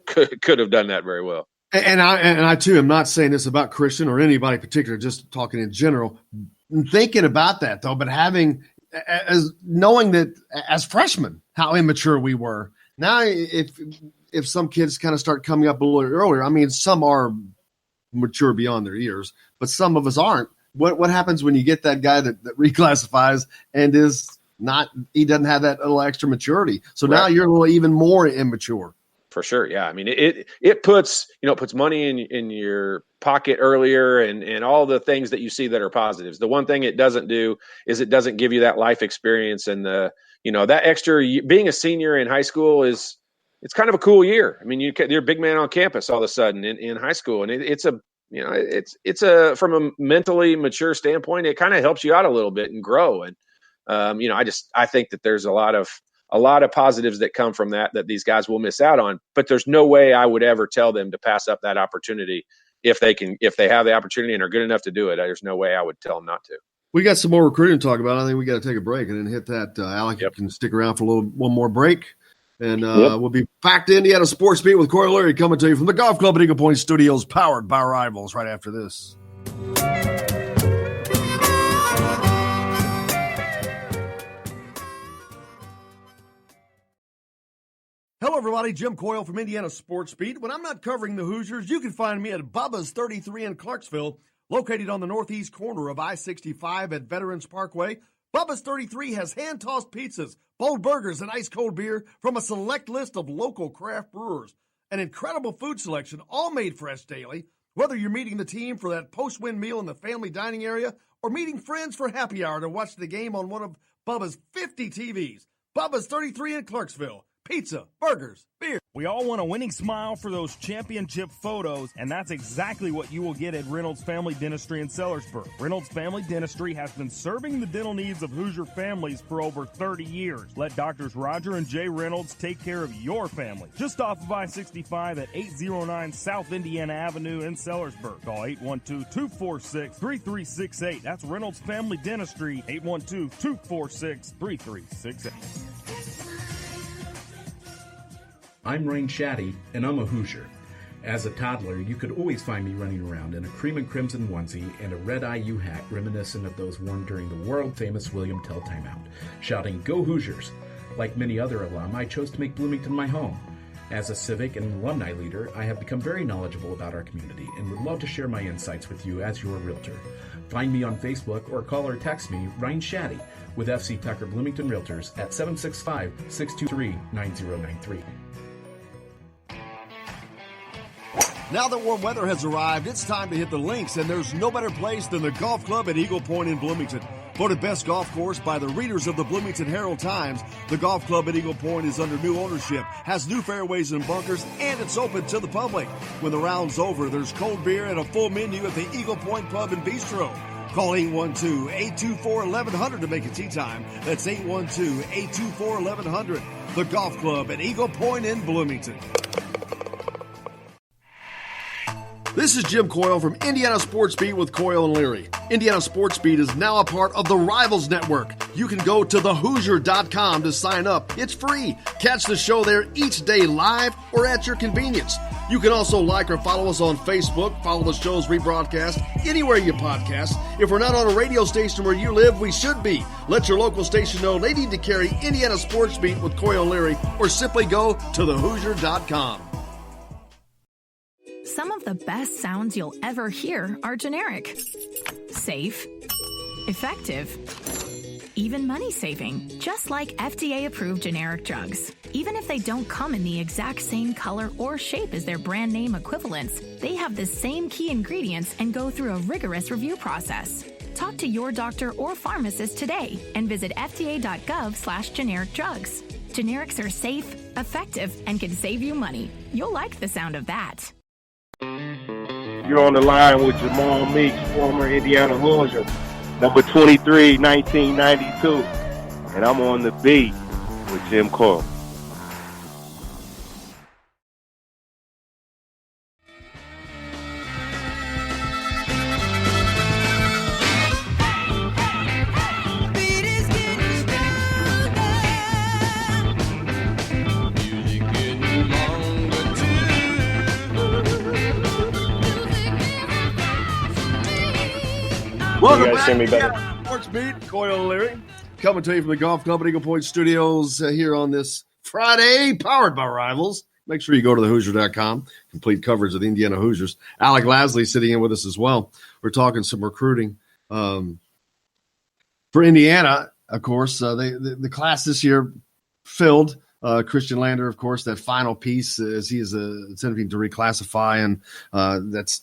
could have done that very well. And I too am not saying this about Christian or anybody in particular, just talking in general. Thinking about that though, but knowing that as freshmen how immature we were. Now if some kids kind of start coming up a little earlier, I mean, some are mature beyond their years, but some of us aren't. What happens when you get that guy that reclassifies and he doesn't have that little extra maturity. So now you're a little even more immature. For sure. Yeah. I mean, it puts money in your pocket earlier and all the things that you see that are positives. The one thing it doesn't do is it doesn't give you that life experience and that extra. Being a senior in high school it's kind of a cool year. I mean, you're a big man on campus all of a sudden in high school. And it's from a mentally mature standpoint, it kind of helps you out a little bit and grow. And, I think that there's a lot of positives that come from that these guys will miss out on, but there's no way I would ever tell them to pass up that opportunity if they have the opportunity and are good enough to do it. There's no way I would tell them not to. We got some more recruiting to talk about. I think we got to take a break and then hit that. Alec, You can stick around for one more break. And we'll be back to Indiana Sports Beat with Corey Leary coming to you from the Golf Club at Eagle Point Studios, powered by Rivals, right after this. Hello, everybody. Jim Coyle from Indiana Sports Beat. When I'm not covering the Hoosiers, you can find me at Bubba's 33 in Clarksville, located on the northeast corner of I-65 at Veterans Parkway. Bubba's 33 has hand-tossed pizzas, bold burgers, and ice-cold beer from a select list of local craft brewers. An incredible food selection, all made fresh daily. Whether you're meeting the team for that post-win meal in the family dining area or meeting friends for happy hour to watch the game on one of Bubba's 50 TVs. Bubba's 33 in Clarksville. Pizza, burgers, beer. We all want a winning smile for those championship photos, and that's exactly what you will get at Reynolds Family Dentistry in Sellersburg. Reynolds Family Dentistry has been serving the dental needs of Hoosier families for over 30 years. Let Doctors Roger and Jay Reynolds take care of your family. Just off of I-65 at 809 South Indiana Avenue in Sellersburg. Call 812-246-3368. That's Reynolds Family Dentistry, 812-246-3368. I'm Rain Shaddy, and I'm a Hoosier. As a toddler, you could always find me running around in a cream and crimson onesie and a red IU hat reminiscent of those worn during the world-famous William Tell timeout, shouting, "Go Hoosiers!" Like many other alum, I chose to make Bloomington my home. As a civic and alumni leader, I have become very knowledgeable about our community and would love to share my insights with you as your realtor. Find me on Facebook or call or text me, Ryan Shaddy, with FC Tucker Bloomington Realtors at 765-623-9093. Now that warm weather has arrived, it's time to hit the links, and there's no better place than the Golf Club at Eagle Point in Bloomington. Voted best golf course by the readers of the Bloomington Herald-Times, the Golf Club at Eagle Point is under new ownership, has new fairways and bunkers, and it's open to the public. When the round's over, there's cold beer and a full menu at the Eagle Point Pub and Bistro. Call 812-824-1100 to make it tea time. That's 812-824-1100. The Golf Club at Eagle Point in Bloomington. This is Jim Coyle from Indiana Sports Beat with Coyle and Leary. Indiana Sports Beat is now a part of the Rivals Network. You can go to TheHoosier.com to sign up. It's free. Catch the show there each day live or at your convenience. You can also like or follow us on Facebook, follow the show's rebroadcast anywhere you podcast. If we're not on a radio station where you live, we should be. Let your local station know they need to carry Indiana Sports Beat with Coyle and Leary, or simply go to TheHoosier.com. Some of the best sounds you'll ever hear are generic, safe, effective, even money-saving, just like FDA-approved generic drugs. Even if they don't come in the exact same color or shape as their brand name equivalents, they have the same key ingredients and go through a rigorous review process. Talk to your doctor or pharmacist today and visit fda.gov/generic drugs. Generics are safe, effective, and can save you money. You'll like the sound of that. You're on the line with Jamal Meeks, former Indiana Hoosier, number 23, 1992. And I'm on the beat with Jim Coyle. Welcome you guys hear me better? back. Sports Beat, Coyle and Leary, coming to you from the Golf Club at Eagle Point Studios here on this Friday, powered by Rivals. Make sure you go to TheHoosier.com. Complete coverage of the Indiana Hoosiers. Alec Lasley sitting in with us as well. We're talking some recruiting for Indiana. Of course, the class this year filled. Christian Lander, of course, that final piece as he is attempting to reclassify, and that's.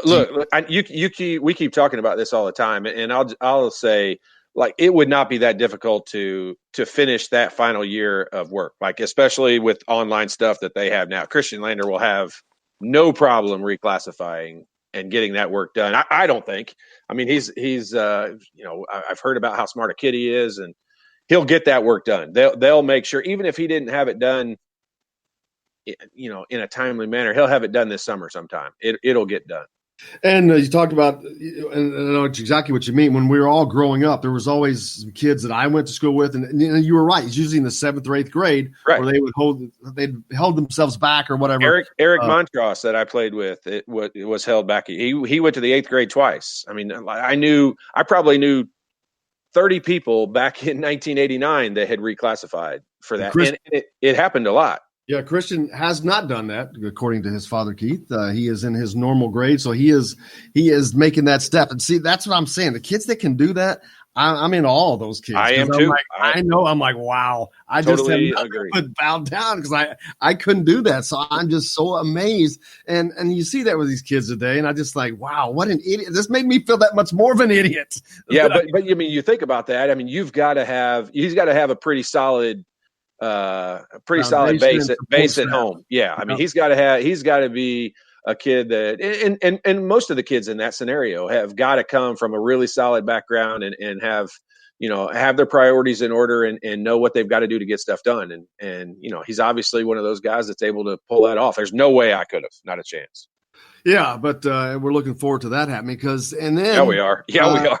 Look, we keep talking about this all the time, and I'll say, like, it would not be that difficult to finish that final year of work, like, especially with online stuff that they have now. Christian Lander will have no problem reclassifying and getting that work done. I don't think. I mean, he's I've heard about how smart a kid he is, and he'll get that work done. They'll make sure, even if he didn't have it done, in a timely manner, he'll have it done this summer sometime. It'll get done. And you talked about, and I know exactly what you mean. When we were all growing up, there was always some kids that I went to school with, and you were right. It's usually in the 7th or 8th grade, right, where they'd held themselves back or whatever. Eric Montross that I played with, it was held back. He went to the 8th grade twice. I mean, I probably knew 30 people back in 1989 that had reclassified for that, and it happened a lot. Yeah, Christian has not done that, according to his father, Keith. He is in his normal grade, so he is making that step. And see, that's what I'm saying. The kids that can do that, I'm in all of those kids. I am too. I'm like, wow. I totally just have nothing but bowed down because I couldn't do that. So I'm just so amazed. And you see that with these kids today, and I just like, wow, what an idiot. This made me feel that much more of an idiot. Yeah, but I mean, you think about that. I mean, he's got to have a pretty solid base at home. Yeah. I mean, he's got to be a kid that, and most of the kids in that scenario have got to come from a really solid background and have their priorities in order and know what they've got to do to get stuff done. And he's obviously one of those guys that's able to pull that off. There's no way I could have, not a chance. Yeah. But we're looking forward to that happening we are. We are.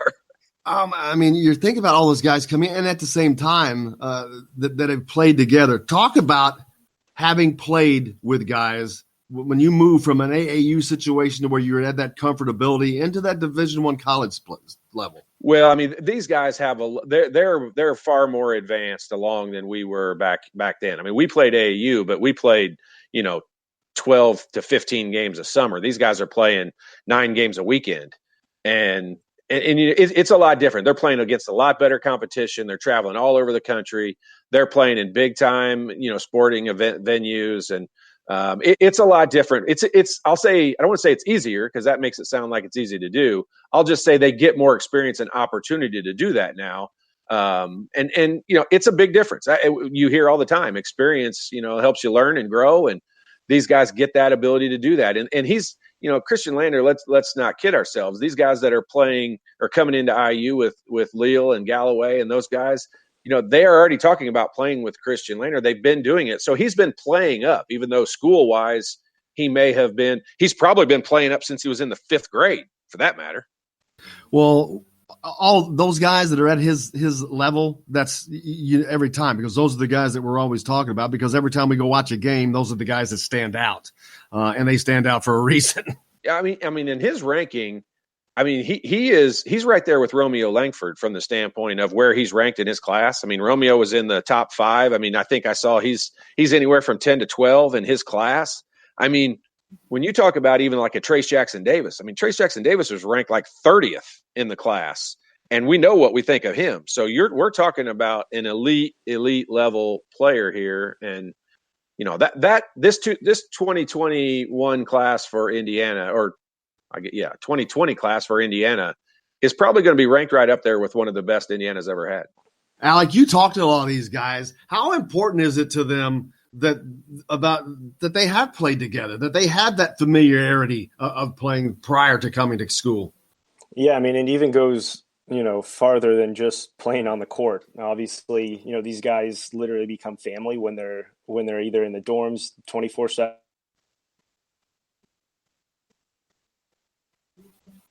I mean, you're thinking about all those guys coming in, and at the same time that have played together. Talk about having played with guys when you move from an AAU situation to where you're at that comfortability into that Division I college level. Well, I mean, these guys have they're far more advanced along than we were back then. I mean, we played AAU, but we played 12 to 15 games a summer. These guys are playing 9 games a weekend, and it's a lot different. They're playing against a lot better competition. They're traveling all over the country. They're playing in big time, sporting event venues, and it's a lot different. I'll say, I don't want to say it's easier because that makes it sound like it's easy to do. I'll just say they get more experience and opportunity to do that now. And it's a big difference. You hear all the time, experience, helps you learn and grow, and these guys get that ability to do that. And he's Christian Lander, let's not kid ourselves. These guys that are playing or coming into IU with Leal and Galloway and those guys, they are already talking about playing with Christian Lander. They've been doing it. So he's been playing up, even though school-wise he's probably been playing up since he was in the 5th grade, for that matter. Well, all those guys that are at his level, that's every time, because those are the guys that we're always talking about, because every time we go watch a game, those are the guys that stand out, and they stand out for a reason. Yeah, I mean, in his ranking, he's right there with Romeo Langford from the standpoint of where he's ranked in his class. I mean, Romeo was in the top 5. I mean, I think I saw he's anywhere from 10 to 12 in his class. I mean, when you talk about even like a Trace Jackson Davis, Trace Jackson Davis was ranked like 30th in the class, and we know what we think of him. So we're talking about an elite level player here, and this 2021 class for Indiana, 2020 class for Indiana is probably going to be ranked right up there with one of the best Indiana's ever had. Alec, you talk to a lot of these guys. How important is it to them that they have played together, that they have that familiarity of playing prior to coming to school? Yeah, I mean, it even goes, farther than just playing on the court. Obviously, these guys literally become family when they're either in the dorms 24/7,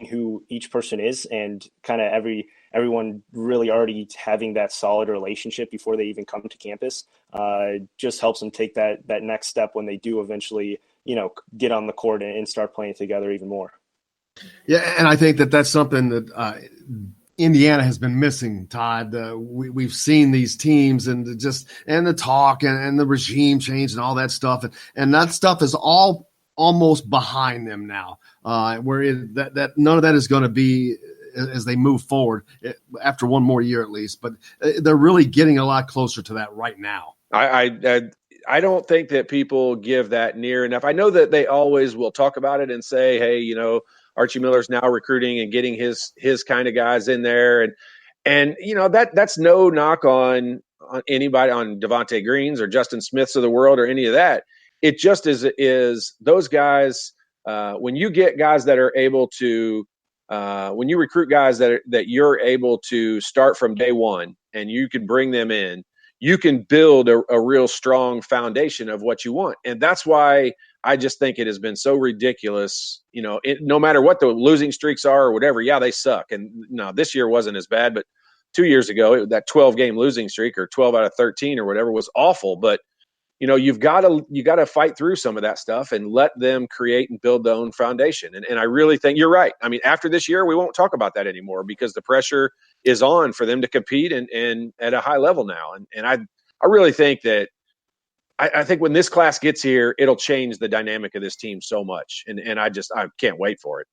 who each person is, and kind of everyone really already having that solid relationship before they even come to campus just helps them take that next step when they do eventually, get on the court and start playing together even more. Yeah, and I think that's something that Indiana has been missing, Todd. We've seen these teams and the talk and the regime change and all that stuff, and that stuff is all almost behind them now. Where that none of that is going to be as they move forward after one more year at least. But they're really getting a lot closer to that right now. I don't think that people give that near enough. I know that they always will talk about it and say, hey, Archie Miller's now recruiting and getting his kind of guys in there. And that's no knock on anybody, on Devontae Greens or Justin Smiths of the world or any of that. It just is those guys. When you get guys that are able to, when you recruit guys that you're able to start from day one and you can bring them in, you can build a real strong foundation of what you want. And that's why I just think it has been so ridiculous. No matter what the losing streaks are or whatever, yeah, they suck. And no, this year wasn't as bad, but 2 years ago, that 12-game losing streak or 12 out of 13 or whatever was awful. But you've got to fight through some of that stuff and let them create and build their own foundation. And I really think you're right. I mean, after this year, we won't talk about that anymore because the pressure is on for them to compete and at a high level now. And I really think that I think when this class gets here, it'll change the dynamic of this team so much. And I can't wait for it.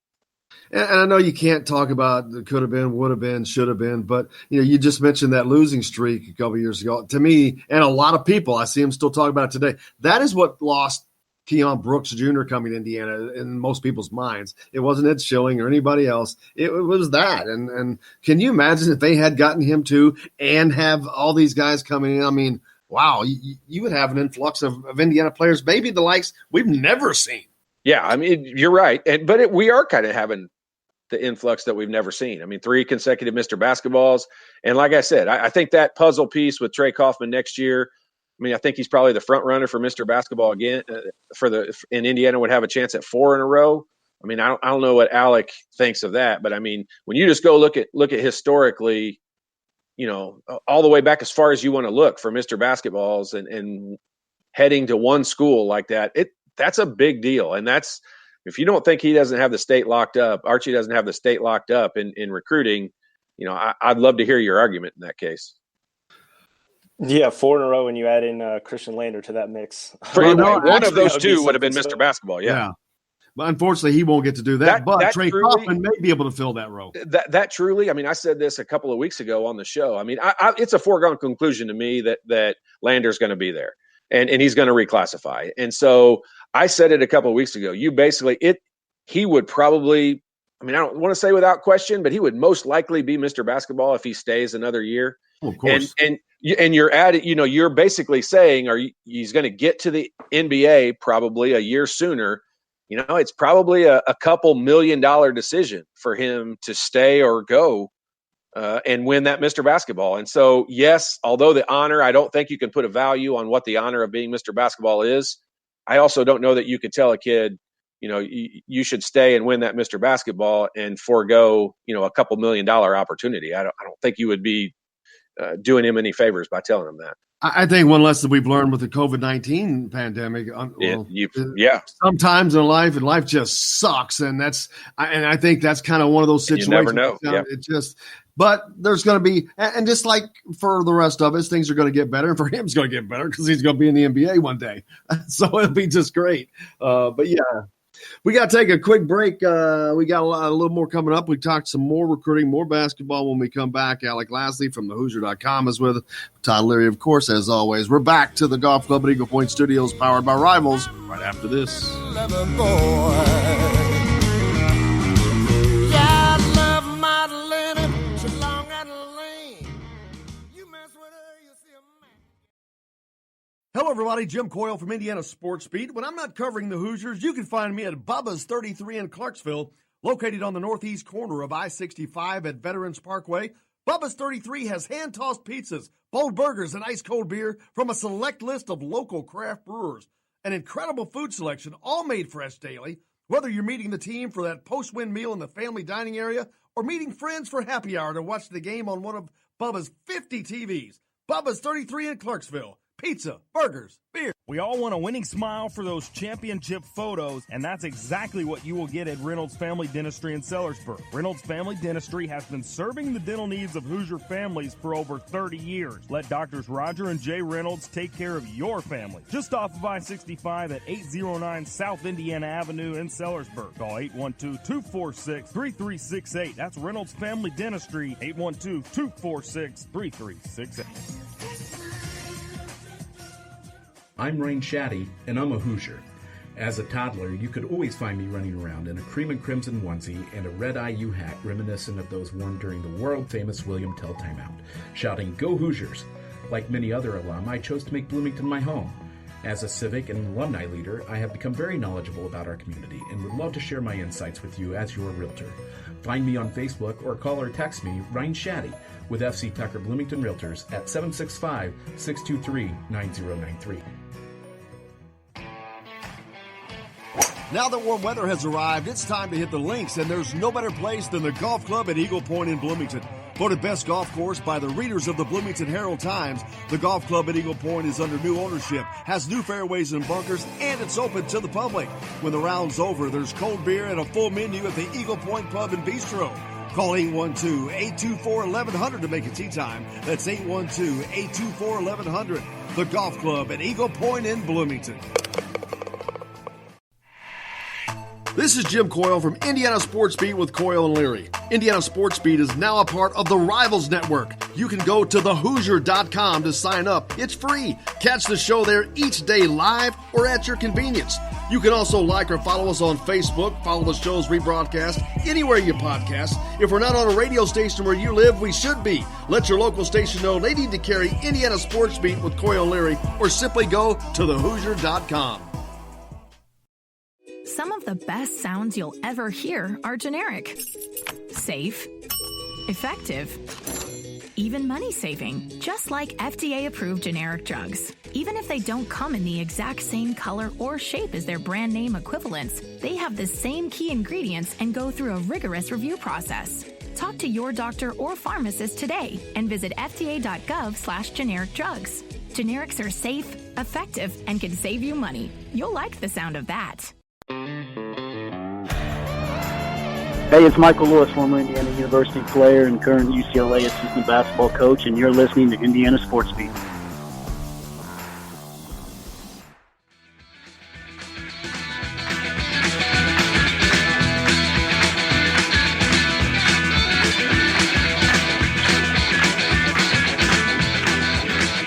And I know you can't talk about the could have been, would have been, should have been, but you just mentioned that losing streak a couple of years ago. To me, and a lot of people, I see them still talking about it today. That is what lost Keon Brooks Jr. coming to Indiana in most people's minds. It wasn't Ed Schilling or anybody else. It was that. And can you imagine if they had gotten him too and have all these guys coming in? I mean, wow, you would have an influx of Indiana players, maybe the likes we've never seen. Yeah, I mean, you're right. But we are kind of having the influx that we've never seen. I mean, 3 consecutive Mr. Basketballs. And like I said, I think that puzzle piece with Trey Kaufman next year, I think he's probably the front runner for Mr. Basketball again and Indiana would have a chance at 4 in a row. I mean, I don't know what Alec thinks of that, but I mean, when you just go look at historically, all the way back as far as you want to look for Mr. Basketballs and heading to one school like that, that's a big deal. And that's, if you don't think he doesn't have the state locked up, Archie doesn't have the state locked up in recruiting, I'd love to hear your argument in that case. Yeah, 4 in a row, and you add in Christian Lander to that mix. One of those two would have been Mr. Basketball, yeah. But unfortunately, he won't get to do that. But Trey Kaufman may be able to fill that role. That truly, I said this a couple of weeks ago on the show. It's a foregone conclusion to me that Lander's going to be there. And he's going to reclassify. And so I said it a couple of weeks ago. He would probably, I don't want to say without question, but he would most likely be Mr. Basketball if he stays another year. Oh, of course. And you're at it, you're basically saying, he's going to get to the NBA probably a year sooner it's probably a couple $1 million decision for him to stay or go and win that Mr. Basketball. And so, yes, although the honor, I don't think you can put a value on what the honor of being Mr. Basketball is. I also don't know that you could tell a kid, you should stay and win that Mr. Basketball and forego, a couple $1 million opportunity. I don't think you would be doing him any favors by telling him that. I think one lesson we've learned with the COVID-19 pandemic, sometimes in life just sucks, and I think that's kind of one of those situations. You never know. But there's going to be, and just like for the rest of us, things are going to get better, and for him, it's going to get better because he's going to be in the NBA one day, so it'll be just great. But yeah. We got to take a quick break. We got a little more coming up. We talked some more recruiting, more basketball when we come back. Alec Lasley from TheHoosier.com is with us. Todd Leary, of course, as always. We're back to the Golf Club at Eagle Point Studios, powered by Rivals, right after this. Hello, everybody. Jim Coyle from Indiana Sports Beat. When I'm not covering the Hoosiers, you can find me at Bubba's 33 in Clarksville, located on the northeast corner of I-65 at Veterans Parkway. Bubba's 33 has hand-tossed pizzas, bold burgers, and ice-cold beer from a select list of local craft brewers. An incredible food selection, all made fresh daily. Whether you're meeting the team for that post-win meal in the family dining area or meeting friends for happy hour to watch the game on one of Bubba's 50 TVs. Bubba's 33 in Clarksville. Pizza, burgers, beer. We all want a winning smile for those championship photos, and that's exactly what you will get at Reynolds Family Dentistry in Sellersburg. Reynolds Family Dentistry has been serving the dental needs of Hoosier families for over 30 years. Let Doctors Roger and Jay Reynolds take care of your family. Just off of I-65 at 809 South Indiana Avenue in Sellersburg. Call 812-246-3368. That's Reynolds Family Dentistry, 812-246-3368. I'm Rain Shaddy, and I'm a Hoosier. As a toddler, you could always find me running around in a cream and crimson onesie and a red IU hat reminiscent of those worn during the world-famous William Tell timeout, shouting, "Go Hoosiers!" Like many other alum, I chose to make Bloomington my home. As a civic and alumni leader, I have become very knowledgeable about our community and would love to share my insights with you as your realtor. Find me on Facebook or call or text me, Ryan Shaddy, with FC Tucker Bloomington Realtors at 765-623-9093. Now that warm weather has arrived, it's time to hit the links, and there's no better place than the Golf Club at Eagle Point in Bloomington. Voted best golf course by the readers of the Bloomington Herald-Times, the Golf Club at Eagle Point is under new ownership, has new fairways and bunkers, and it's open to the public. When the round's over, there's cold beer and a full menu at the Eagle Point Pub and Bistro. Call 812-824-1100 to make it tea time. That's 812-824-1100. The Golf Club at Eagle Point in Bloomington. This is Jim Coyle from Indiana Sports Beat with Coyle and Leary. Indiana Sports Beat is now a part of the Rivals Network. You can go to TheHoosier.com to sign up. It's free. Catch the show there each day live or at your convenience. You can also like or follow us on Facebook, follow the show's rebroadcast anywhere you podcast. If we're not on a radio station where you live, we should be. Let your local station know they need to carry Indiana Sports Beat with Coyle and Leary, or simply go to TheHoosier.com. Some of the best sounds you'll ever hear are generic, safe, effective, even money-saving, just like FDA-approved generic drugs. Even if they don't come in the exact same color or shape as their brand name equivalents, they have the same key ingredients and go through a rigorous review process. Talk to your doctor or pharmacist today and visit fda.gov/generic drugs. Generics are safe, effective, and can save you money. You'll like the sound of that. Hey, it's Michael Lewis, former Indiana University player and current UCLA assistant basketball coach, and you're listening to Indiana Sports Beat.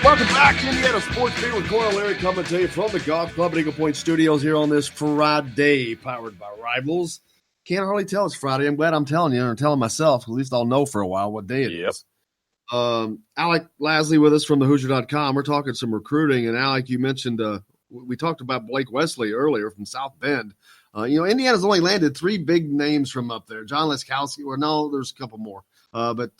Welcome back to Indiana Sports Beat with Coyle Leary, coming to you from the Golf Club at Eagle Point Studios here on this Friday, powered by Rivals. Can't hardly tell it's Friday. I'm glad I'm telling you, or telling myself. At least I'll know for a while what day it is. Alec Lasley with us from TheHoosier.com. We're talking some recruiting, and Alec, you mentioned we talked about Blake Wesley earlier from South Bend. Indiana's only landed 3 big names from up there. John Leskowski, or no, there's a couple more. But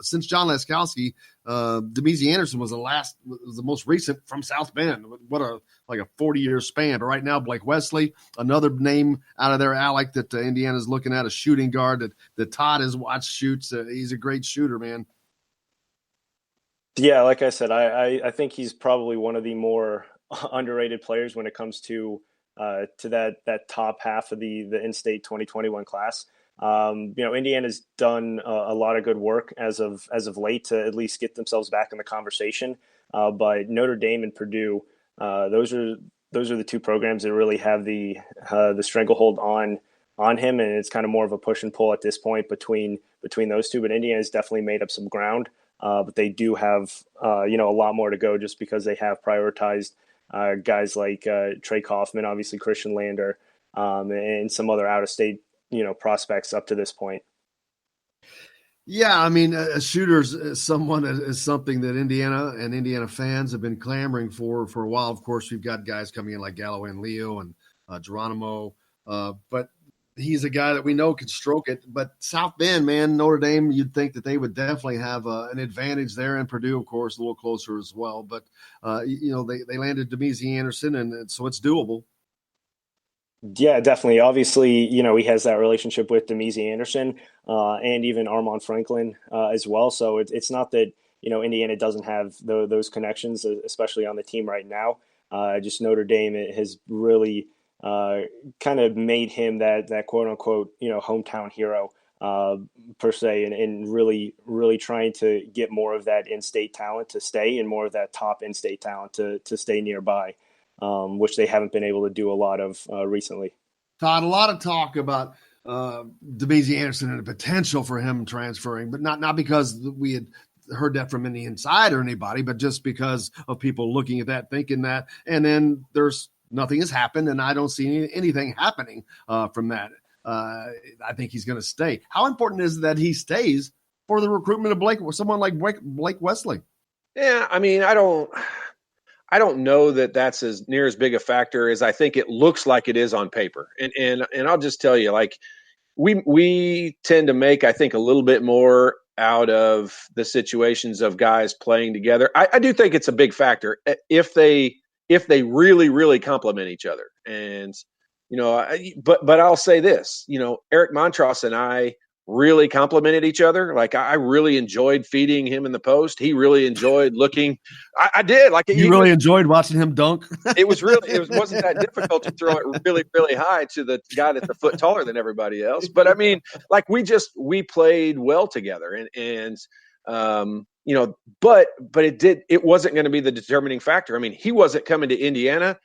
since John Leskowski, Demezy Anderson was the most recent from South Bend. What a 40-year span. But right now, Blake Wesley, another name out of there, Alec, that Indiana's looking at, a shooting guard that Todd has watched shoots. He's a great shooter, man. Yeah, like I said, I think he's probably one of the more underrated players when it comes to that top half of the in-state 2021 class. Indiana's done a lot of good work as of late to at least get themselves back in the conversation. But Notre Dame and Purdue, those are the 2 programs that really have the stranglehold on him, and it's kind of more of a push and pull at this point between those 2. But Indiana's definitely made up some ground, but they do have a lot more to go, just because they have prioritized guys like Trey Kaufman, obviously Christian Lander, and some other out-of-state prospects up to this point. Yeah, I mean, a shooter is something that Indiana and Indiana fans have been clamoring for a while. Of course, we've got guys coming in like Galloway and Leo and Geronimo, but he's a guy that we know can stroke it. But South Bend, man, Notre Dame, you'd think that they would definitely have an advantage there, and Purdue, of course, a little closer as well. But they landed Demezy Anderson, and so it's doable. Yeah, definitely. Obviously, he has that relationship with Demezy Anderson and even Armand Franklin as well. So it's not that, Indiana doesn't have those connections, especially on the team right now. Just Notre Dame has really kind of made him that quote unquote, hometown hero per se, and really, really trying to get more of that in-state talent to stay, and more of that top in-state talent to stay nearby. Which they haven't been able to do a lot of recently. Todd, a lot of talk about Demezy Anderson and the potential for him transferring, but not because we had heard that from any inside or anybody, but just because of people looking at that, thinking that, and then nothing has happened, and I don't see anything happening from that. I think he's going to stay. How important is it that he stays for the recruitment of someone like Blake Wesley? Yeah, I mean, I don't know that that's as near as big a factor as I think it looks like it is on paper. And I'll just tell you, like, we tend to make, I think, a little bit more out of the situations of guys playing together. I do think it's a big factor if they really, really complement each other. And, but I'll say this, Eric Montross and I really complimented each other. Like, I really enjoyed feeding him in the post. He really enjoyed looking. I did. Like, you really enjoyed watching him dunk. It wasn't that difficult to throw it really, really high to the guy that's a foot taller than everybody else. But I mean, like, we played well together, and but it wasn't going to be the determining factor. I mean, he wasn't coming to Indiana.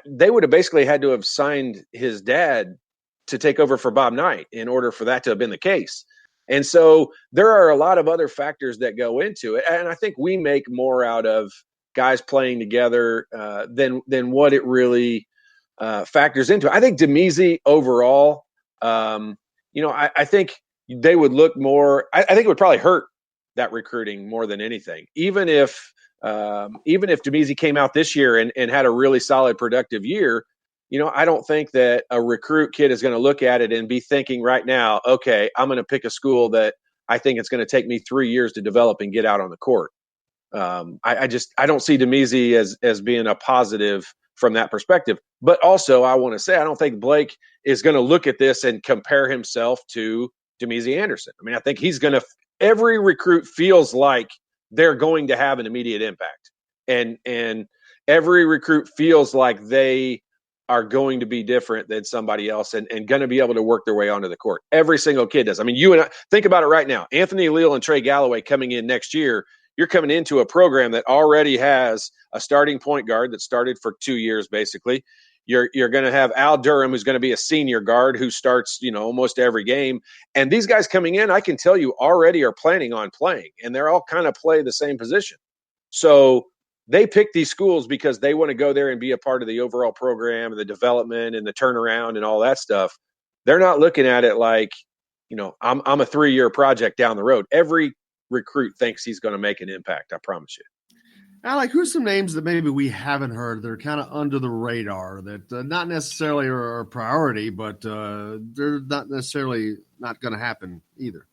They would have basically had to have signed his dad to take over for Bob Knight in order for that to have been the case. And so there are a lot of other factors that go into it. And I think we make more out of guys playing together than what it really factors into. I think Demezy overall, I think they would look more, I think it would probably hurt that recruiting more than anything. Even if Demezy came out this year and had a really solid, productive year, I don't think that a recruit kid is going to look at it and be thinking right now, okay, I'm going to pick a school that I think it's going to take me 3 years to develop and get out on the court. I don't see Demezy as being a positive from that perspective. But also, I want to say, I don't think Blake is going to look at this and compare himself to Demezy Anderson. I mean, I think every recruit feels like they're going to have an immediate impact. And every recruit feels like they are going to be different than somebody else and going to be able to work their way onto the court. Every single kid does. I mean, you and I, think about it right now. Anthony Leal and Trey Galloway coming in next year, you're coming into a program that already has a starting point guard that started for 2 years, basically. You're going to have Al Durham, who's going to be a senior guard who starts, almost every game. And these guys coming in, I can tell you, already are planning on playing, and they're all kind of play the same position. So they pick these schools because they want to go there and be a part of the overall program and the development and the turnaround and all that stuff. They're not looking at it like, I'm a 3-year project down the road. Every recruit thinks he's going to make an impact. I promise you. Alec, who's some names that maybe we haven't heard that are kind of under the radar that not necessarily are a priority, but they're not necessarily not going to happen either?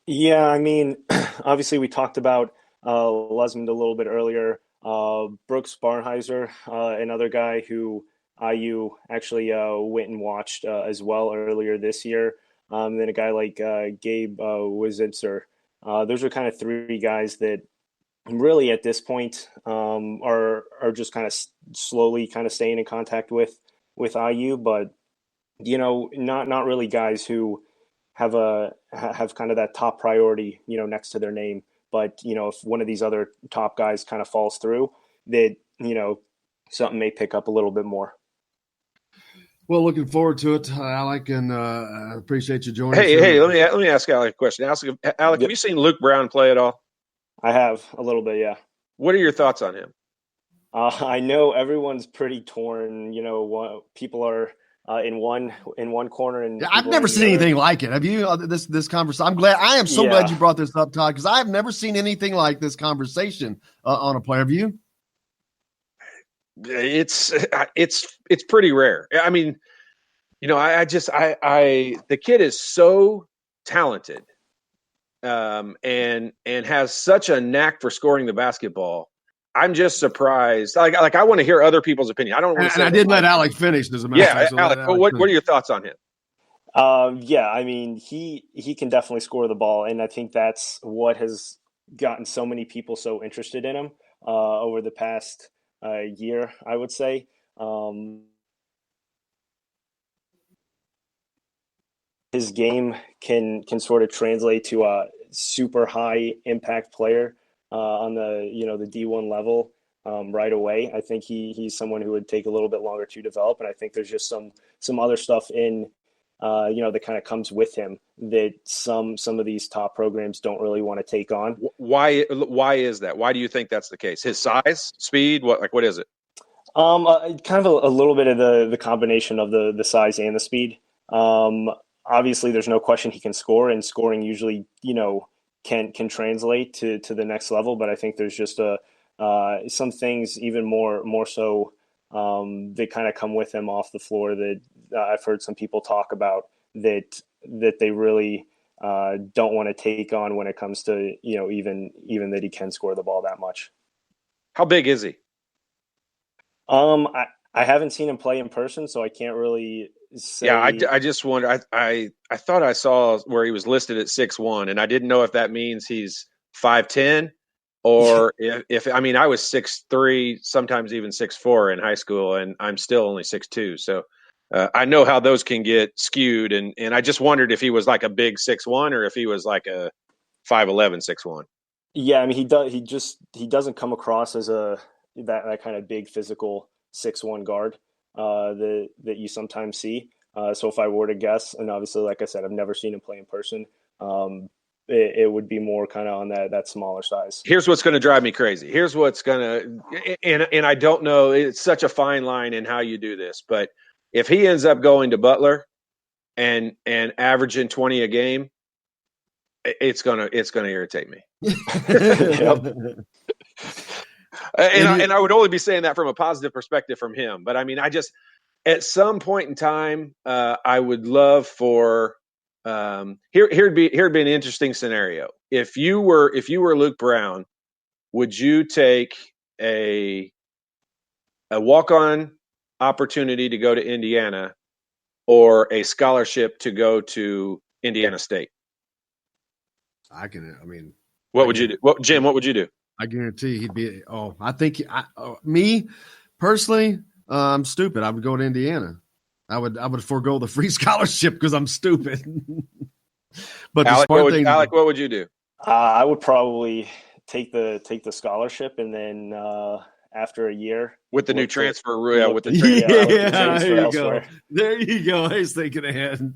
Yeah, I mean, obviously we talked about Lesmond a little bit earlier. Brooks Barnheiser, another guy who IU actually went and watched as well earlier this year. Then a guy like Gabe Wizitzer. Those are kind of three guys that really at this point are just kind of slowly kind of staying in contact with IU, but not really guys who have kind of that top priority, next to their name. But if one of these other top guys kind of falls through, that something may pick up a little bit more. Well, looking forward to it, Alec, and I appreciate you joining us. Hey, let me ask Alec a question. Alec, have you seen Luke Brown play at all? I have a little bit, yeah. What are your thoughts on him? I know everyone's pretty torn. People are in one corner, and I've never seen anything like it. Have you? This conversation. I am so glad you brought this up, Todd, because I've never seen anything like this conversation on a player. Have you? It's pretty rare. I mean, the kid is so talented, and has such a knack for scoring the basketball. I'm just surprised. Like I want to hear other people's opinion. I don't want to. And I did let Alec finish. As a matter of fact, Alec. What are your thoughts on him? I mean, he can definitely score the ball, and I think that's what has gotten so many people so interested in him over the past year, I would say. His game can sort of translate to a super high impact player on the D1 level right away. I think he's someone who would take a little bit longer to develop, and I think there's just some other stuff in that kind of comes with him that some of these top programs don't really want to take on. Why is that? Why do you think that's the case? His size, speed, what is it? Kind of a little bit of the combination of the size and the speed. Obviously, there's no question he can score, and scoring usually can translate to the next level. But I think there's just some things even more so that kind of come with him off the floor that I've heard some people talk about that they really don't want to take on when it comes to even that he can score the ball that much. How big is he? I haven't seen him play in person, so I can't really say. Yeah, I just wonder. I thought I saw where he was listed at 6'1", and I didn't know if that means he's 5'10", or if I mean I was 6'3", sometimes even 6'4" in high school, and I'm still only 6'2". So I know how those can get skewed, and I just wondered if he was like a big 6'1" or if he was like a 5'11", 6'1". Yeah, I mean he doesn't come across as that kind of big physical 6'1" guard that you sometimes see. So if I were to guess, and obviously, like I said, I've never seen him play in person, it would be more kind of on that smaller size. Here's what's going to drive me crazy. Here's what's going to, and I don't know, it's such a fine line in how you do this, but if he ends up going to Butler and averaging 20 a game, it's gonna irritate me. And I would only be saying that from a positive perspective from him. But I mean, at some point in time, I would love for here'd be an interesting scenario. If you were Luke Brown, would you take a walk-on opportunity to go to Indiana or a scholarship to go to Indiana State? What would you do? Jim, what would you do? I guarantee he'd be. I think me personally, I'm stupid. I would go to Indiana. I would forego the free scholarship because I'm stupid. But Alec, what would you do? I would probably take the scholarship, and then after a year with the new transfer rule, there you go. There you go. He's thinking ahead.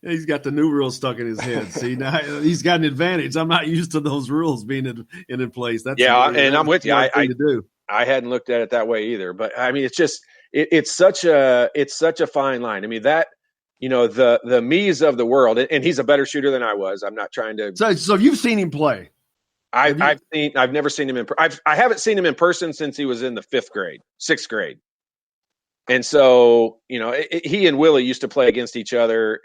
He's got the new rule stuck in his head. See, now he's got an advantage. I'm not used to those rules being in place. That's and I'm with you. I hadn't looked at it that way either. But I mean, it's just it's such a fine line. I mean that. The me's of the world, and he's a better shooter than I was. I'm not trying to. So you've seen him play. I've never seen him I haven't seen him in person since he was in the 6th grade. And so, he and Willie used to play against each other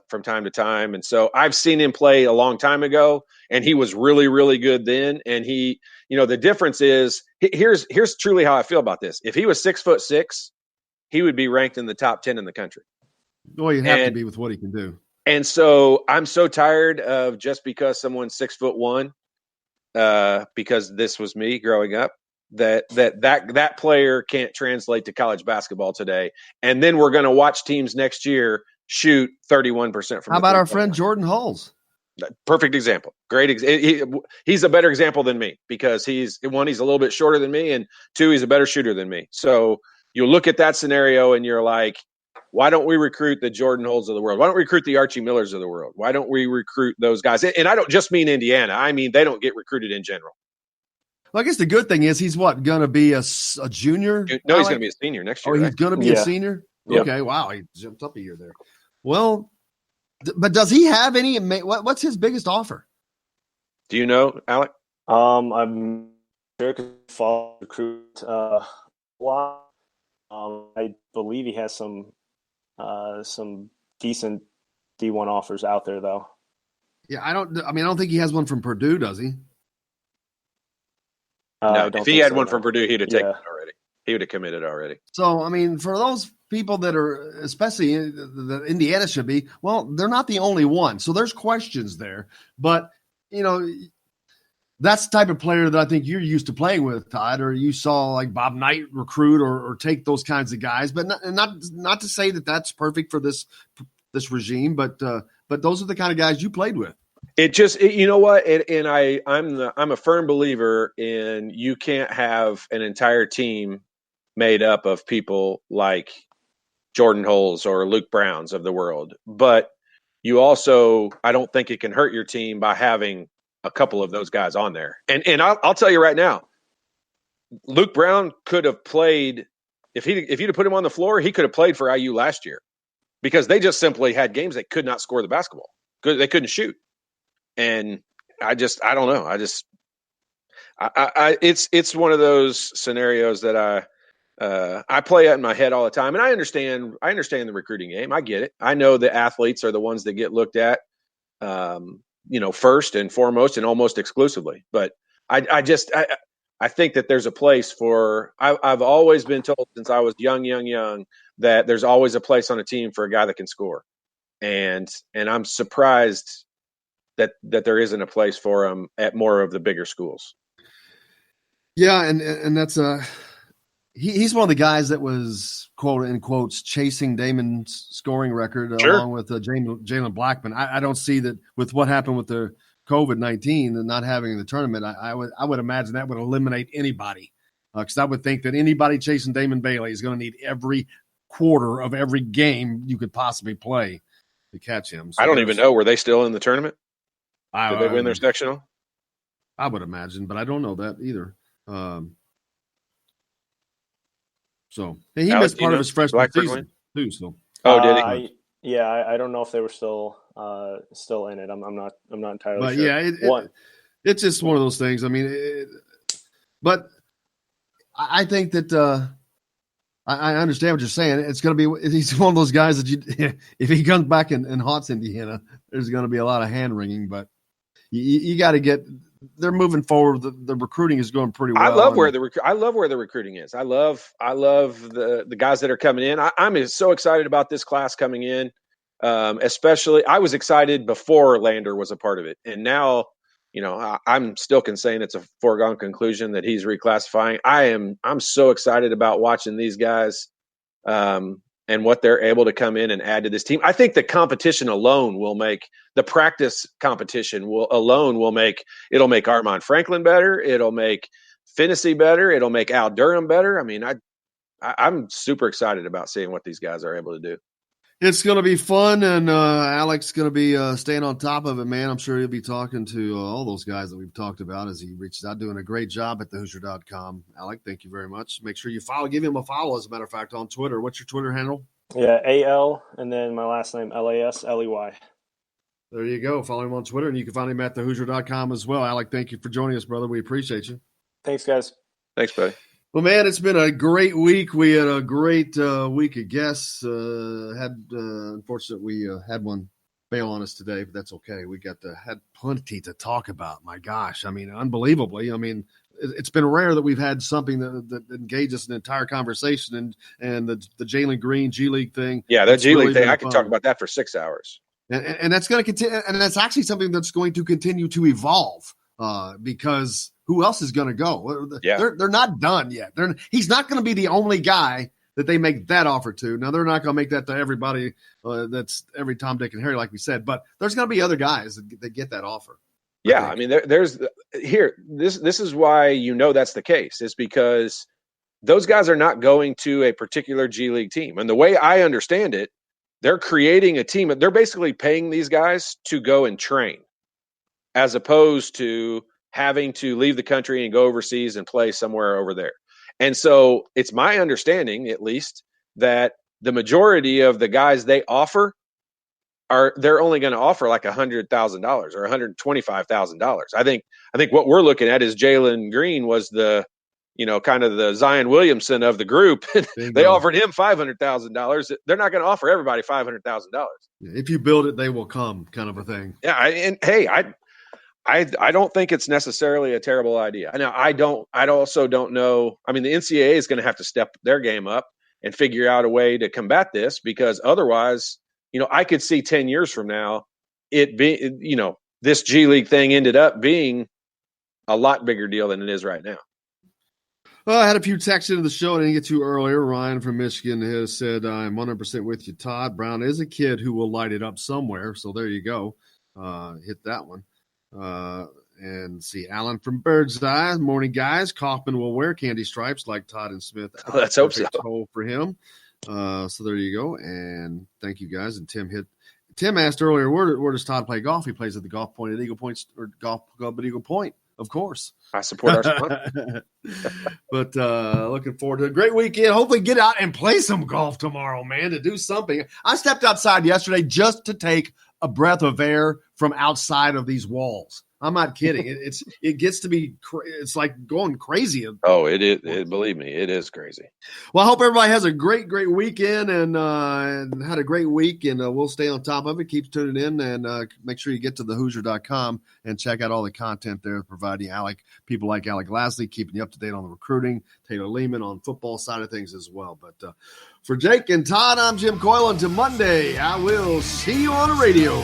from time to time. And so I've seen him play a long time ago, and he was really, really good then. And he, the difference is here's truly how I feel about this. If he was 6'6", he would be ranked in the top 10 in the country. Well, you'd have to be with what he can do. And so I'm so tired of just because someone's 6'1", because this was me growing up, that player can't translate to college basketball today. And then we're going to watch teams next year shoot 31% from. How about our friend Jordan Hulls? Perfect example. Great. He's a better example than me because he's a little bit shorter than me, and 2, he's a better shooter than me. So you look at that scenario and you're like, why don't we recruit the Jordan Hulls of the world? Why don't we recruit the Archie Millers of the world? Why don't we recruit those guys? And I don't just mean Indiana. I mean, they don't get recruited in general. Well, I guess the good thing is he's going to be a junior? No, he's going to be a senior next year. Oh, he's going to be a senior? Yep. Okay, wow, he jumped up a year there. Well, but does he have any – what's his biggest offer? Do you know, Alec? I'm sure I could follow recruit a lot. I believe he has some decent D1 offers out there, though. Yeah, I don't think he has one from Purdue, does he? No, if he had one from Purdue, he'd have taken it already. He would have committed already. So, I mean, for those people that are, especially the Indiana should be, well, they're not the only one. So there's questions there. But, that's the type of player that I think you're used to playing with, Todd, or you saw like Bob Knight recruit or take those kinds of guys. But not to say that that's perfect for this regime, but those are the kind of guys you played with. You know what? I'm a firm believer in you can't have an entire team made up of people like Jordan Hulls or Luke Browns of the world. But you also, I don't think it can hurt your team by having a couple of those guys on there. And I'll tell you right now, Luke Brown could have played if you'd have put him on the floor, he could have played for IU last year because they just simply had games they could not score the basketball. They couldn't shoot. And I don't know. It's one of those scenarios that I play out in my head all the time. And I understand the recruiting game. I get it. I know the athletes are the ones that get looked at, first and foremost and almost exclusively. But I think that there's a place for, I've always been told since I was young, that there's always a place on a team for a guy that can score. And I'm surprised that there isn't a place for him at more of the bigger schools. Yeah. And that's he's one of the guys that was, quote in quotes, chasing Damon's scoring record along with Jalen Blackman. I don't see that with what happened with the COVID-19 and not having the tournament. I would imagine that would eliminate anybody because I would think that anybody chasing Damon Bailey is going to need every quarter of every game you could possibly play to catch him. So I don't even know. Were they still in the tournament? Did they win their sectional? I would imagine, but I don't know that either. So he missed part of his freshman season too. So did he? I don't know if they were still in it. I'm not entirely sure. But it's just one of those things. I mean, but I think that I understand what you're saying. It's going to be he's one of those guys that if he comes back and haunts Indiana, there's going to be a lot of hand wringing. But you got to get. They're moving forward. The recruiting is going pretty well. I love where the recruiting is. I love the guys that are coming in. I'm so excited about this class coming in. Especially, I was excited before Lander was a part of it, and now, I'm still saying it's a foregone conclusion that he's reclassifying. I'm so excited about watching these guys, and what they're able to come in and add to this team. I think the competition alone will make the practice competition will make Armand Franklin better. It'll make Finney better. It'll make Al Durham better. I mean, I'm super excited about seeing what these guys are able to do. It's going to be fun, and Alec's going to be staying on top of it, man. I'm sure he'll be talking to all those guys that we've talked about as he reaches out, doing a great job at TheHoosier.com. Alec, thank you very much. Make sure you give him a follow, as a matter of fact, on Twitter. What's your Twitter handle? Yeah, AL, and then my last name, LASLEY. There you go. Follow him on Twitter, and you can find him at TheHoosier.com as well. Alec, thank you for joining us, brother. We appreciate you. Thanks, guys. Thanks, buddy. Well, man, it's been a great week. We had a great week of guests. Unfortunately, we had one bail on us today, but that's okay. We had plenty to talk about. My gosh, I mean, unbelievably. I mean, it's been rare that we've had something that engages an entire conversation, and the Jalen Green G League thing. Yeah, that G League thing. I could talk about that for 6 hours. And that's going to continue, and that's actually something that's going to continue to evolve because who else is going to go? Yeah. They're not done yet. He's not going to be the only guy that they make that offer to. Now, they're not going to make that to everybody. That's every Tom, Dick, and Harry, like we said. But there's going to be other guys that get that offer. Yeah, I mean, this is why that's the case, is because those guys are not going to a particular G League team. And the way I understand it, they're creating a team. They're basically paying these guys to go and train, as opposed to having to leave the country and go overseas and play somewhere over there. And so it's my understanding, at least, that the majority of the guys they offer they're only going to offer like $100,000 or $125,000. I think what we're looking at is Jalen Green was the, kind of the Zion Williamson of the group. They offered him $500,000. They're not going to offer everybody $500,000. If you build it, they will come, kind of a thing. Yeah, I don't think it's necessarily a terrible idea. Now, I also don't know. I mean, the NCAA is going to have to step their game up and figure out a way to combat this, because otherwise, I could see 10 years from now it be, this G League thing ended up being a lot bigger deal than it is right now. Well, I had a few texts into the show I didn't get to earlier. Ryan from Michigan has said, I'm 100% with you, Todd. Brown is a kid who will light it up somewhere. So there you go. Hit that one. And see, Alan from Bird's Eye. Morning, guys. Kaufman will wear candy stripes like Todd and Smith. Let's hope so. For him. So there you go. And thank you, guys. And Tim asked earlier, where does Todd play golf? He plays at the Golf Point at Eagle Point, or Golf Club at Eagle Point, of course. I support our sponsor. But looking forward to a great weekend. Hopefully get out and play some golf tomorrow, man, to do something. I stepped outside yesterday just to take a breath of air from outside of these walls. I'm not kidding. It gets to be it's like going crazy. Oh, it is. Believe me, it is crazy. Well, I hope everybody has a great weekend and had a great week. And we'll stay on top of it. Keep tuning in and make sure you get to TheHoosier.com and check out all the content there, providing people like Alec Lasley, keeping you up to date on the recruiting, Taylor Lehman on football side of things as well. But for Jake and Todd, I'm Jim Coyle. Until Monday, I will see you on the radio.